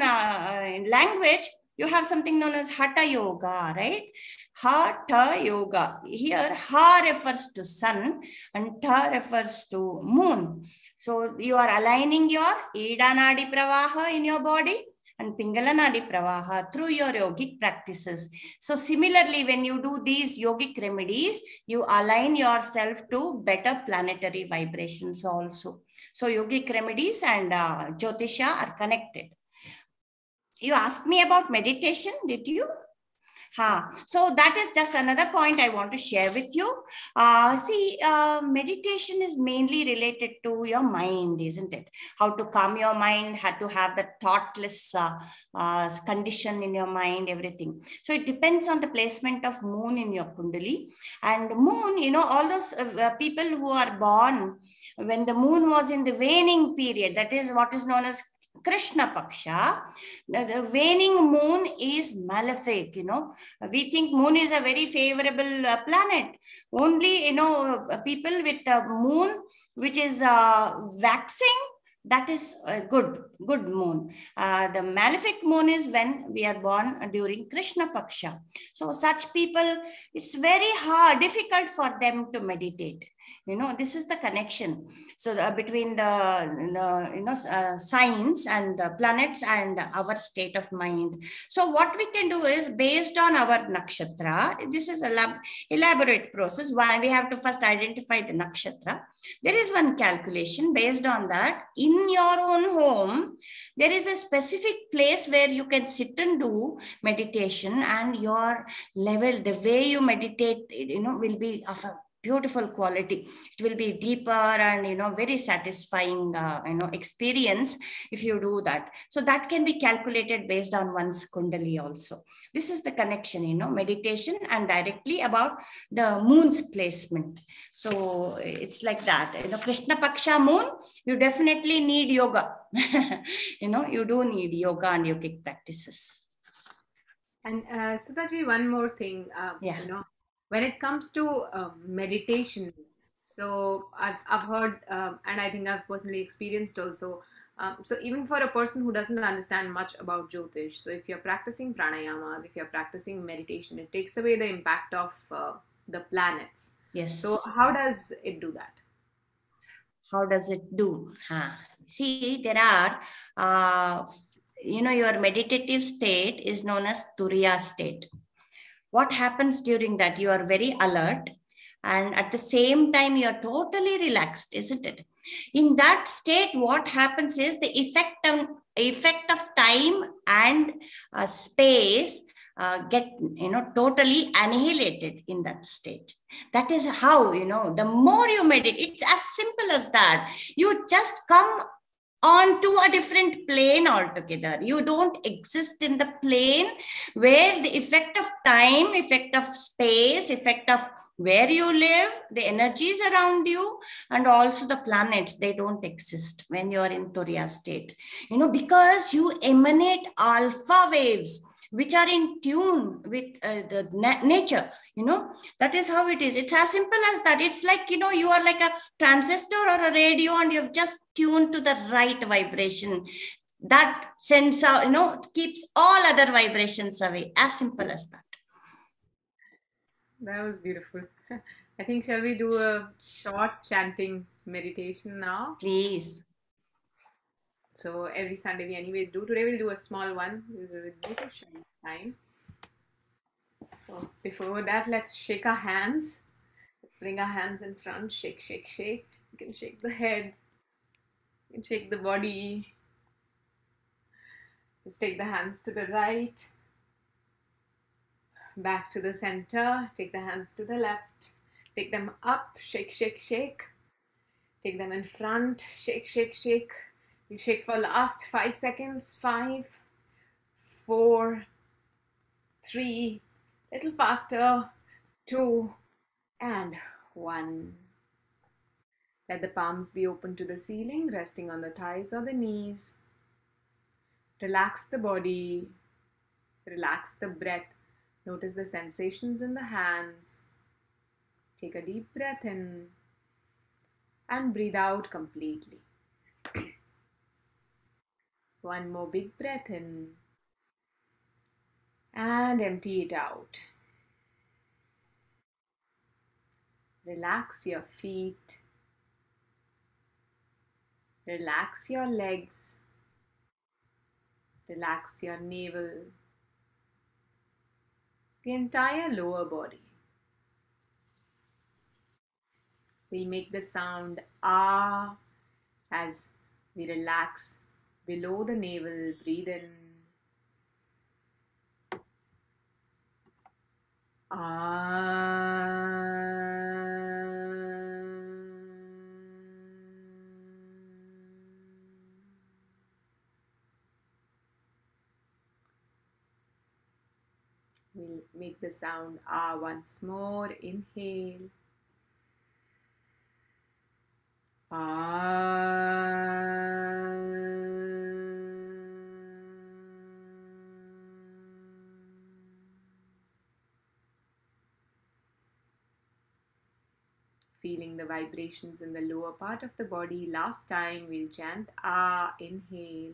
language, you have something known as Hatha Yoga, right? Hatha Yoga. Here, Ha refers to sun and Ta refers to moon. So you are aligning your Ida Nadi Pravaha in your body and Pingala Nadi Pravaha through your yogic practices. So similarly, when you do these yogic remedies, you align yourself to better planetary vibrations also. So yogic remedies and Jyotisha are connected. You asked me about meditation, did you? So that is just another point I want to share with you. Meditation is mainly related to your mind, isn't it? How to calm your mind, how to have the thoughtless condition in your mind, everything. So it depends on the placement of moon in your Kundali. And moon, all those people who are born when the moon was in the waning period, that is what is known as Krishna Paksha, the waning moon is malefic. We think moon is a very favorable planet. Only, people with a moon which is waxing, that is a good moon. The malefic moon is when we are born during Krishna Paksha. So such people, it's very difficult for them to meditate. This is the connection. So between the signs and the planets and our state of mind. So what we can do is, based on our nakshatra, this is a elaborate process. Why we have to first identify the nakshatra. There is one calculation based on that. In your own home, there is a specific place where you can sit and do meditation, and your level, the way you meditate, will be of a beautiful quality. It will be deeper and, very satisfying, experience if you do that. So that can be calculated based on one's kundali also. This is the connection, meditation and directly about the moon's placement. So it's like that, Krishna Paksha moon, you definitely need yoga. You do need yoga and yogic practices. And Sudhaji, one more thing, Yeah. when it comes to meditation, so I've heard, and I think I've personally experienced also. So even for a person who doesn't understand much about Jyotish, so if you're practicing pranayamas, if you're practicing meditation, it takes away the impact of the planets. Yes. So how does it do that? How does it do? See, there are, your meditative state is known as Turiya state. What happens during that? You are very alert, and at the same time, you are totally relaxed, isn't it? In that state, what happens is the effect of time and space get totally annihilated in that state. That is how, the more you meditate, it's as simple as that. You just come onto a different plane altogether. You don't exist in the plane where the effect of time, effect of space, effect of where you live, the energies around you, and also the planets, they don't exist when you are in Turiya state. Because you emanate alpha waves which are in tune with the nature. That is how it is. It's as simple as that. It's like, you are like a transistor or a radio, and you've just tuned to the right vibration that sends out, keeps all other vibrations away. As simple as that. That was beautiful. I think, shall we do a short chanting meditation now? Please. So every Sunday we anyways do. Today we'll do a small one because we're with little time. So before that, let's shake our hands. Let's bring our hands in front. Shake, shake, shake. You can shake the head. You can shake the body. Just take the hands to the right. Back to the center. Take the hands to the left. Take them up. Shake, shake, shake. Take them in front. Shake, shake, shake. You shake for last 5 seconds. 5, 4, 3, little faster. 2 and 1. Let the palms be open to the ceiling, resting on the thighs or the knees. Relax the body. Relax the breath. Notice the sensations in the hands. Take a deep breath in and breathe out completely. One more big breath in and empty it out. Relax your feet. Relax your legs. Relax your navel. The entire lower body. We make the sound ah as we relax below the navel. Breathe in. We'll make the sound ah once more. Inhale. Feeling the vibrations in the lower part of the body. Last time we'll chant ah. Inhale.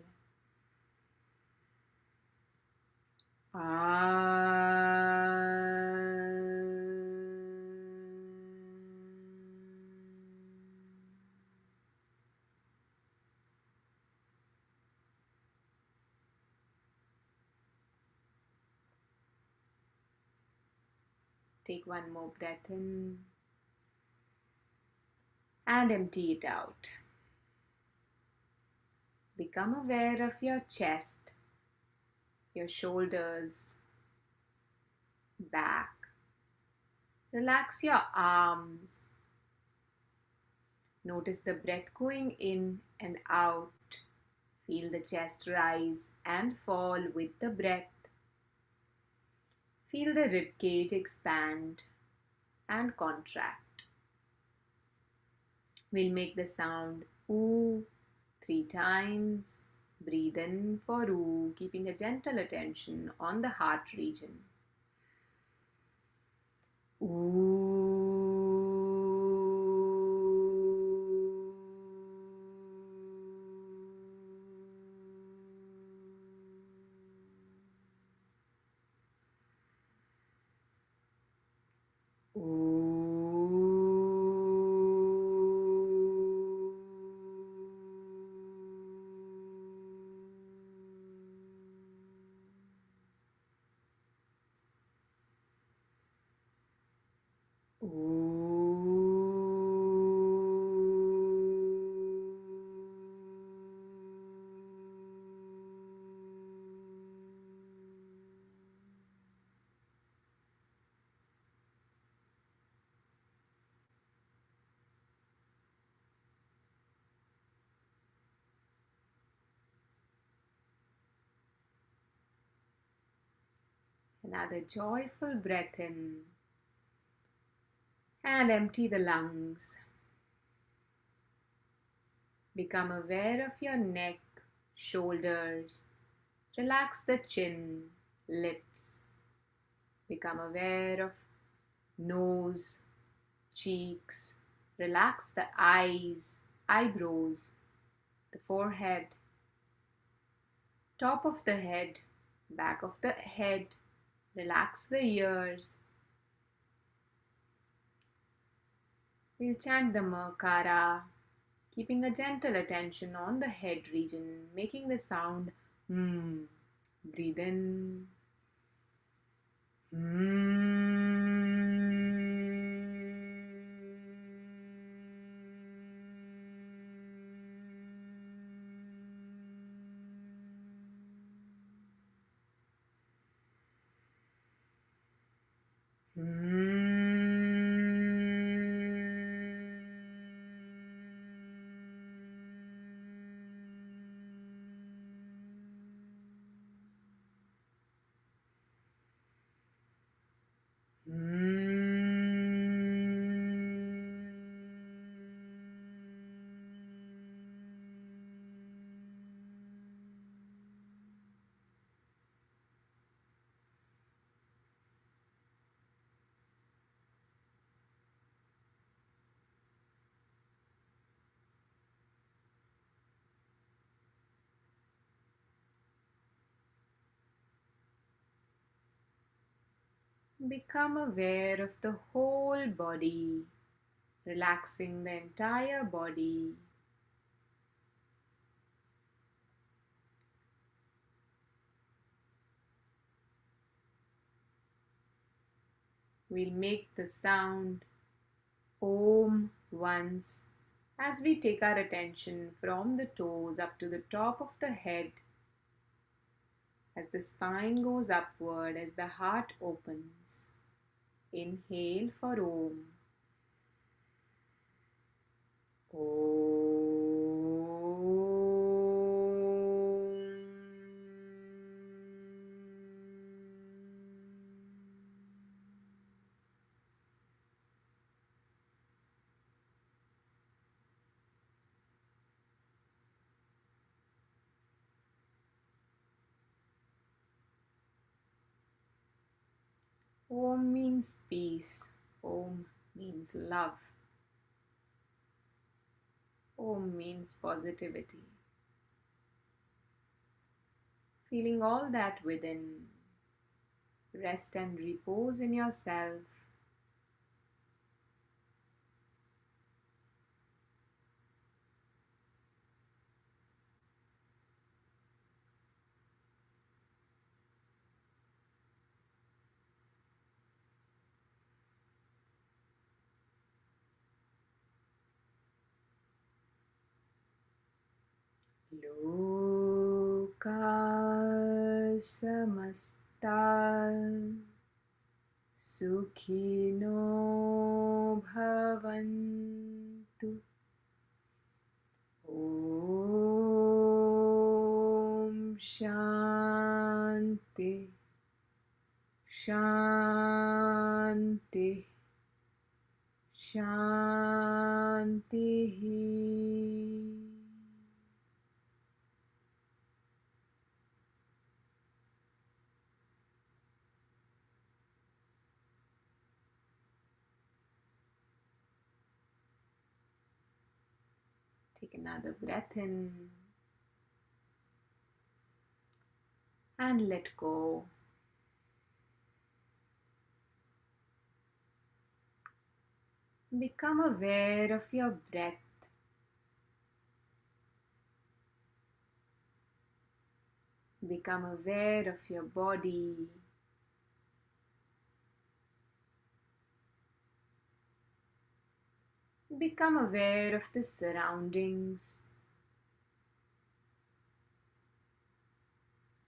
Take one more breath in and empty it out. Become aware of your chest, your shoulders, back, Relax your arms. Notice the breath going in and out. Feel the chest rise and fall with the breath. Feel the rib cage expand and contract. We'll make the sound ooh 3 times. Breathe in for ooh, keeping a gentle attention on the heart region. Ooh. Another joyful breath in and empty the lungs. Become aware of your neck, shoulders. Relax the chin, lips. Become aware of nose, cheeks. Relax the eyes, eyebrows, the forehead, top of the head, back of the head. Relax the ears. We'll chant the Makara, keeping a gentle attention on the head region, making the sound mm. Breathe in. Become aware of the whole body, relaxing the entire body. We'll make the sound Om once as we take our attention from the toes up to the top of the head, as the spine goes upward, as the heart opens. Inhale for Om. Om means peace. Om means love. Om means positivity. Feeling all that within. Rest and repose in yourself. Loka samasta Sukhino bhavantu. Om Shanti. Shanti. Shanti. Take another breath in and let go. Become aware of your breath. Become aware of your body. Become aware of the surroundings.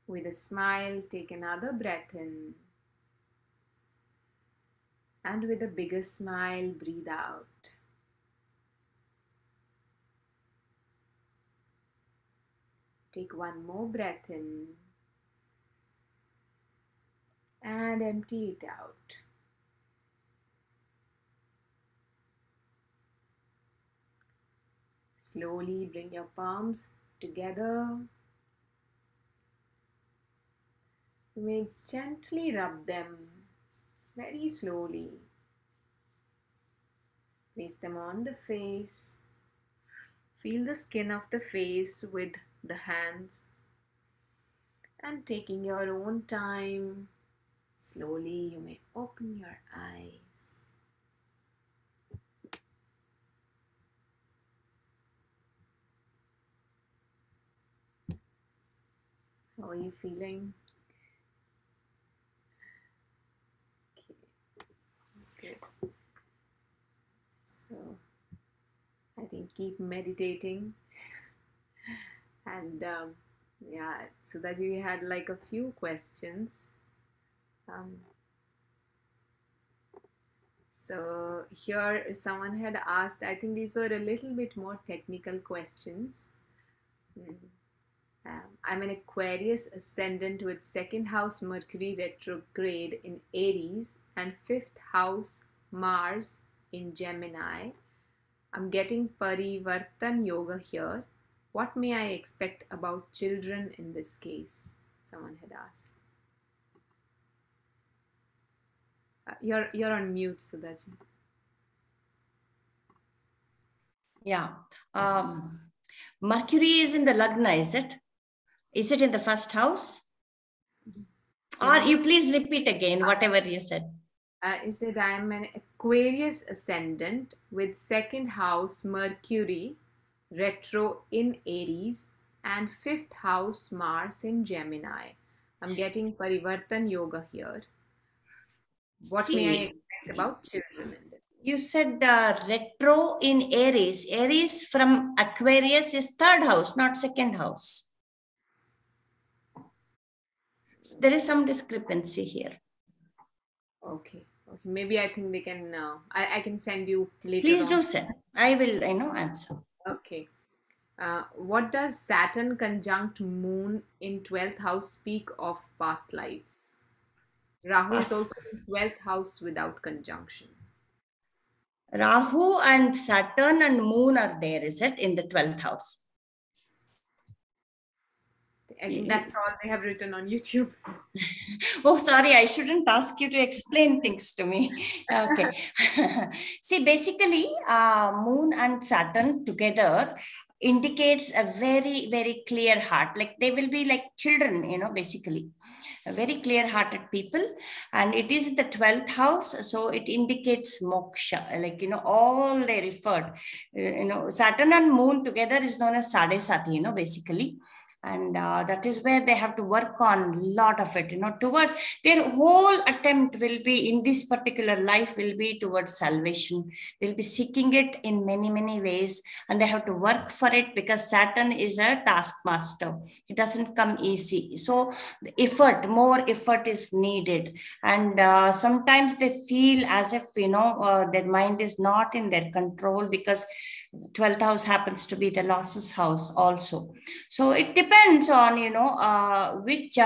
With a smile, take another breath in. And with a bigger smile, breathe out. Take one more breath in. And empty it out. Slowly bring your palms together. You may gently rub them very slowly. Place them on the face. Feel the skin of the face with the hands. And taking your own time, slowly you may open your eyes. How are you feeling? Okay, good. So, I think keep meditating. And yeah, so that we had like a few questions. So here someone had asked, I think these were a little bit more technical questions. I'm an Aquarius ascendant with second house Mercury retrograde in Aries and fifth house Mars in Gemini. I'm getting Parivartan Yoga here. What may I expect about children in this case? Someone had asked. You're on mute, Sudhaji. Yeah. Mercury is in the Lagna, is it? Is it in the first house? Or you please repeat again, whatever you said. Is it I'm an Aquarius ascendant with second house Mercury retro in Aries and fifth house Mars in Gemini. I'm getting Parivartan Yoga here. What may I expect about children in this? You said retro in Aries. Aries from Aquarius is third house, not second house. There is some discrepancy here. Okay. Okay. Maybe I think they can. I can send you later. Please do send. I will. Answer. Okay. What does Saturn conjunct Moon in 12th house speak of past lives? Rahu is also in 12th house without conjunction. Rahu and Saturn and Moon are there, is it, in the 12th house? I think that's all they have written on YouTube. Oh, sorry, I shouldn't ask you to explain things to me. Okay. See, basically, Moon and Saturn together indicates a very, very clear heart. Like they will be like children, basically. Very clear-hearted people, and it is in the 12th house, so it indicates moksha, like all they referred. Saturn and Moon together is known as Sadesati, basically. And that is where they have to work on a lot of it, towards their whole attempt will be in this particular life will be towards salvation. They'll be seeking it in many, many ways, and they have to work for it because Saturn is a taskmaster. It doesn't come easy. So the more effort is needed. And sometimes they feel as if, their mind is not in their control because 12th house happens to be the losses house also. So it depends on, which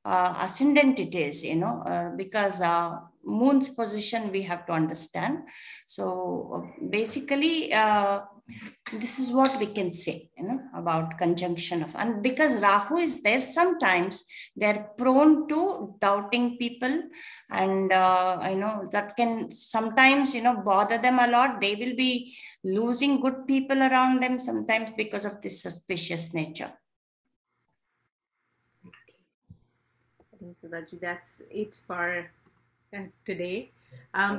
ascendant it is, because moon's position we have to understand. So basically, this is what we can say, about conjunction of, and because Rahu is there, sometimes they're prone to doubting people, and that can sometimes bother them a lot. They will be losing good people around them sometimes because of this suspicious nature. So that's it for today.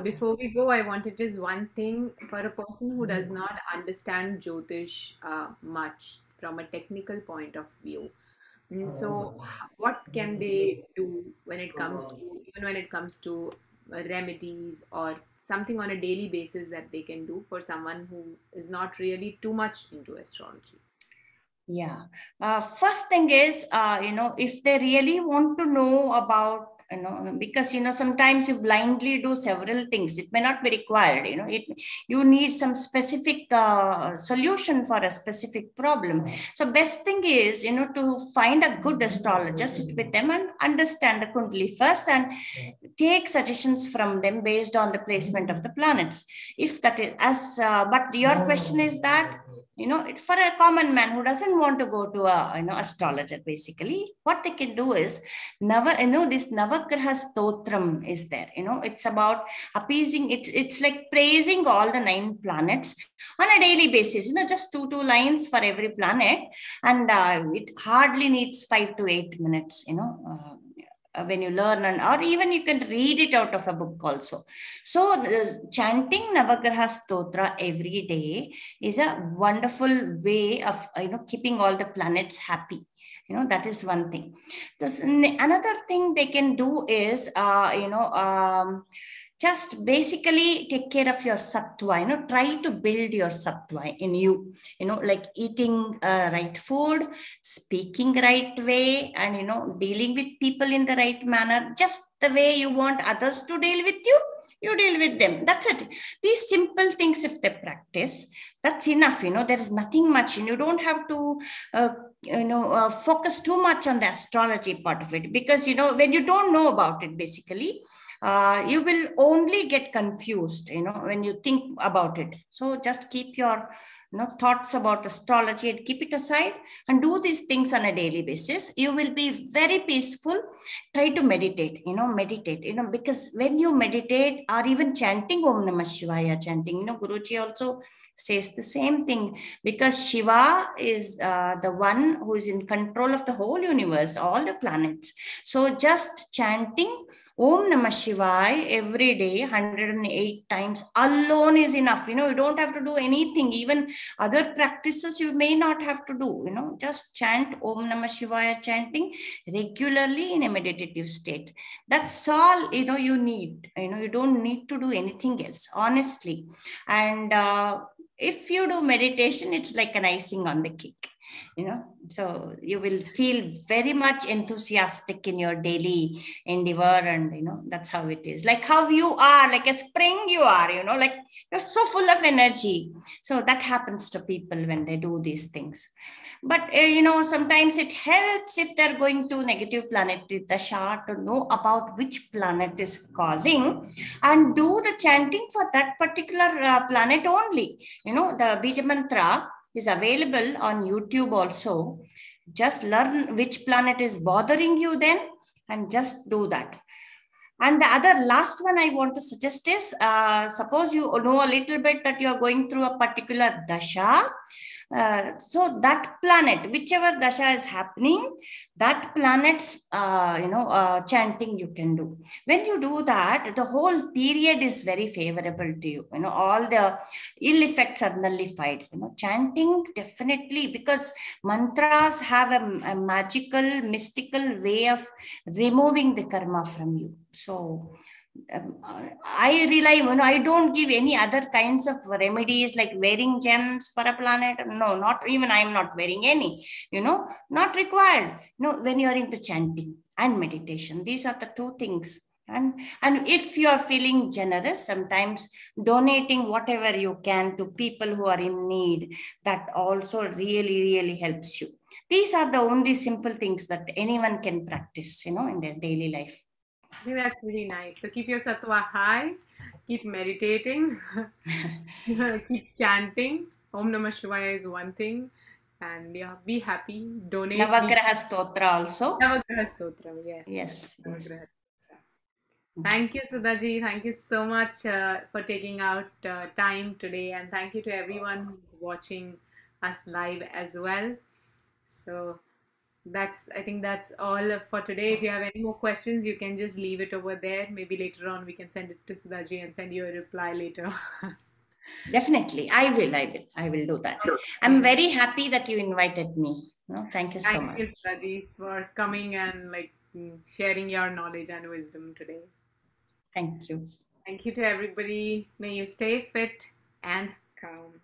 Before we go, I wanted just one thing for a person who does not understand Jyotish much from a technical point of view. So, what can they do when it comes to, even when it comes to remedies or something on a daily basis that they can do for someone who is not really too much into astrology? Yeah. First thing is, if they really want to know about, because, sometimes you blindly do several things. It may not be required, you need some specific solution for a specific problem. So best thing is, to find a good astrologer, sit with them and understand the Kundali first and take suggestions from them based on the placement of the planets. If that is but your question is that, it's for a common man who doesn't want to go to a astrologer. Basically what they can do is this Navagraha Stotram is there. It's about appeasing it. It's like praising all the 9 planets on a daily basis, just two lines for every planet, and it hardly needs 5 to 8 minutes, when you learn, or even you can read it out of a book also. So chanting Navagraha Stotra every day is a wonderful way of keeping all the planets happy. That is one thing. Another thing they can do is just basically take care of your sattva, try to build your sattva in you, like eating right food, speaking right way, and, dealing with people in the right manner, just the way you want others to deal with you. You deal with them. That's it. These simple things, if they practice, that's enough. There is nothing much, and you don't have to, focus too much on the astrology part of it, because, when you don't know about it, basically, you will only get confused, when you think about it. So just keep your thoughts about astrology and keep it aside and do these things on a daily basis. You will be very peaceful. Try to meditate, because when you meditate or even chanting Om Namah Shivaya, Guruji also says the same thing, because Shiva is the one who is in control of the whole universe, all the planets. So just chanting Om Namah Shivaya every day 108 times alone is enough. You don't have to do anything. Even other practices you may not have to do. Just chant Om Namah Shivaya chanting regularly in a meditative state. That's all you need. You don't need to do anything else, honestly. And if you do meditation, it's like an icing on the cake. So you will feel very much enthusiastic in your daily endeavor, and that's how it is. Like how you are, like a spring you are, like you're so full of energy. So that happens to people when they do these things. But sometimes it helps if they're going to negative planetary dasha to know about which planet is causing, and do the chanting for that particular planet only. The Bija Mantra is available on YouTube also. Just learn which planet is bothering you then, and just do that. And the other last one I want to suggest is, suppose you know a little bit that you are going through a particular dasha, So that planet, whichever dasha is happening, that planet's chanting you can do. When you do that, the whole period is very favorable to you. All the ill effects are nullified. Chanting definitely, because mantras have a magical, mystical way of removing the karma from you. So I rely, I don't give any other kinds of remedies like wearing gems for a planet. No, not even, I'm not wearing any, not required. When you're into chanting and meditation, these are the two things. And if you are feeling generous, sometimes donating whatever you can to people who are in need, that also really, really helps you. These are the only simple things that anyone can practice, in their daily life. I think that's really nice. So keep your sattva high, keep meditating, keep chanting. Om Namah Shivaya is one thing. And yeah, be happy, donate, be Navagraha Stotra also. Navagraha Stotra. Yes, yes. Yes, yes. Navagraha Stotra. Thank you, Sudhaji. Thank you so much for taking out time today. And thank you to everyone who's watching us live as well. So I think that's all for today. If you have any more questions, you can just leave it over there. Maybe later on we can send it to Sudhaji and send you a reply later. Definitely. I will do that. I'm very happy that you invited me. Thank you so Thank you, much. Sudhaji, for coming and sharing your knowledge and wisdom today. Thank you. Thank you to everybody. May you stay fit and calm.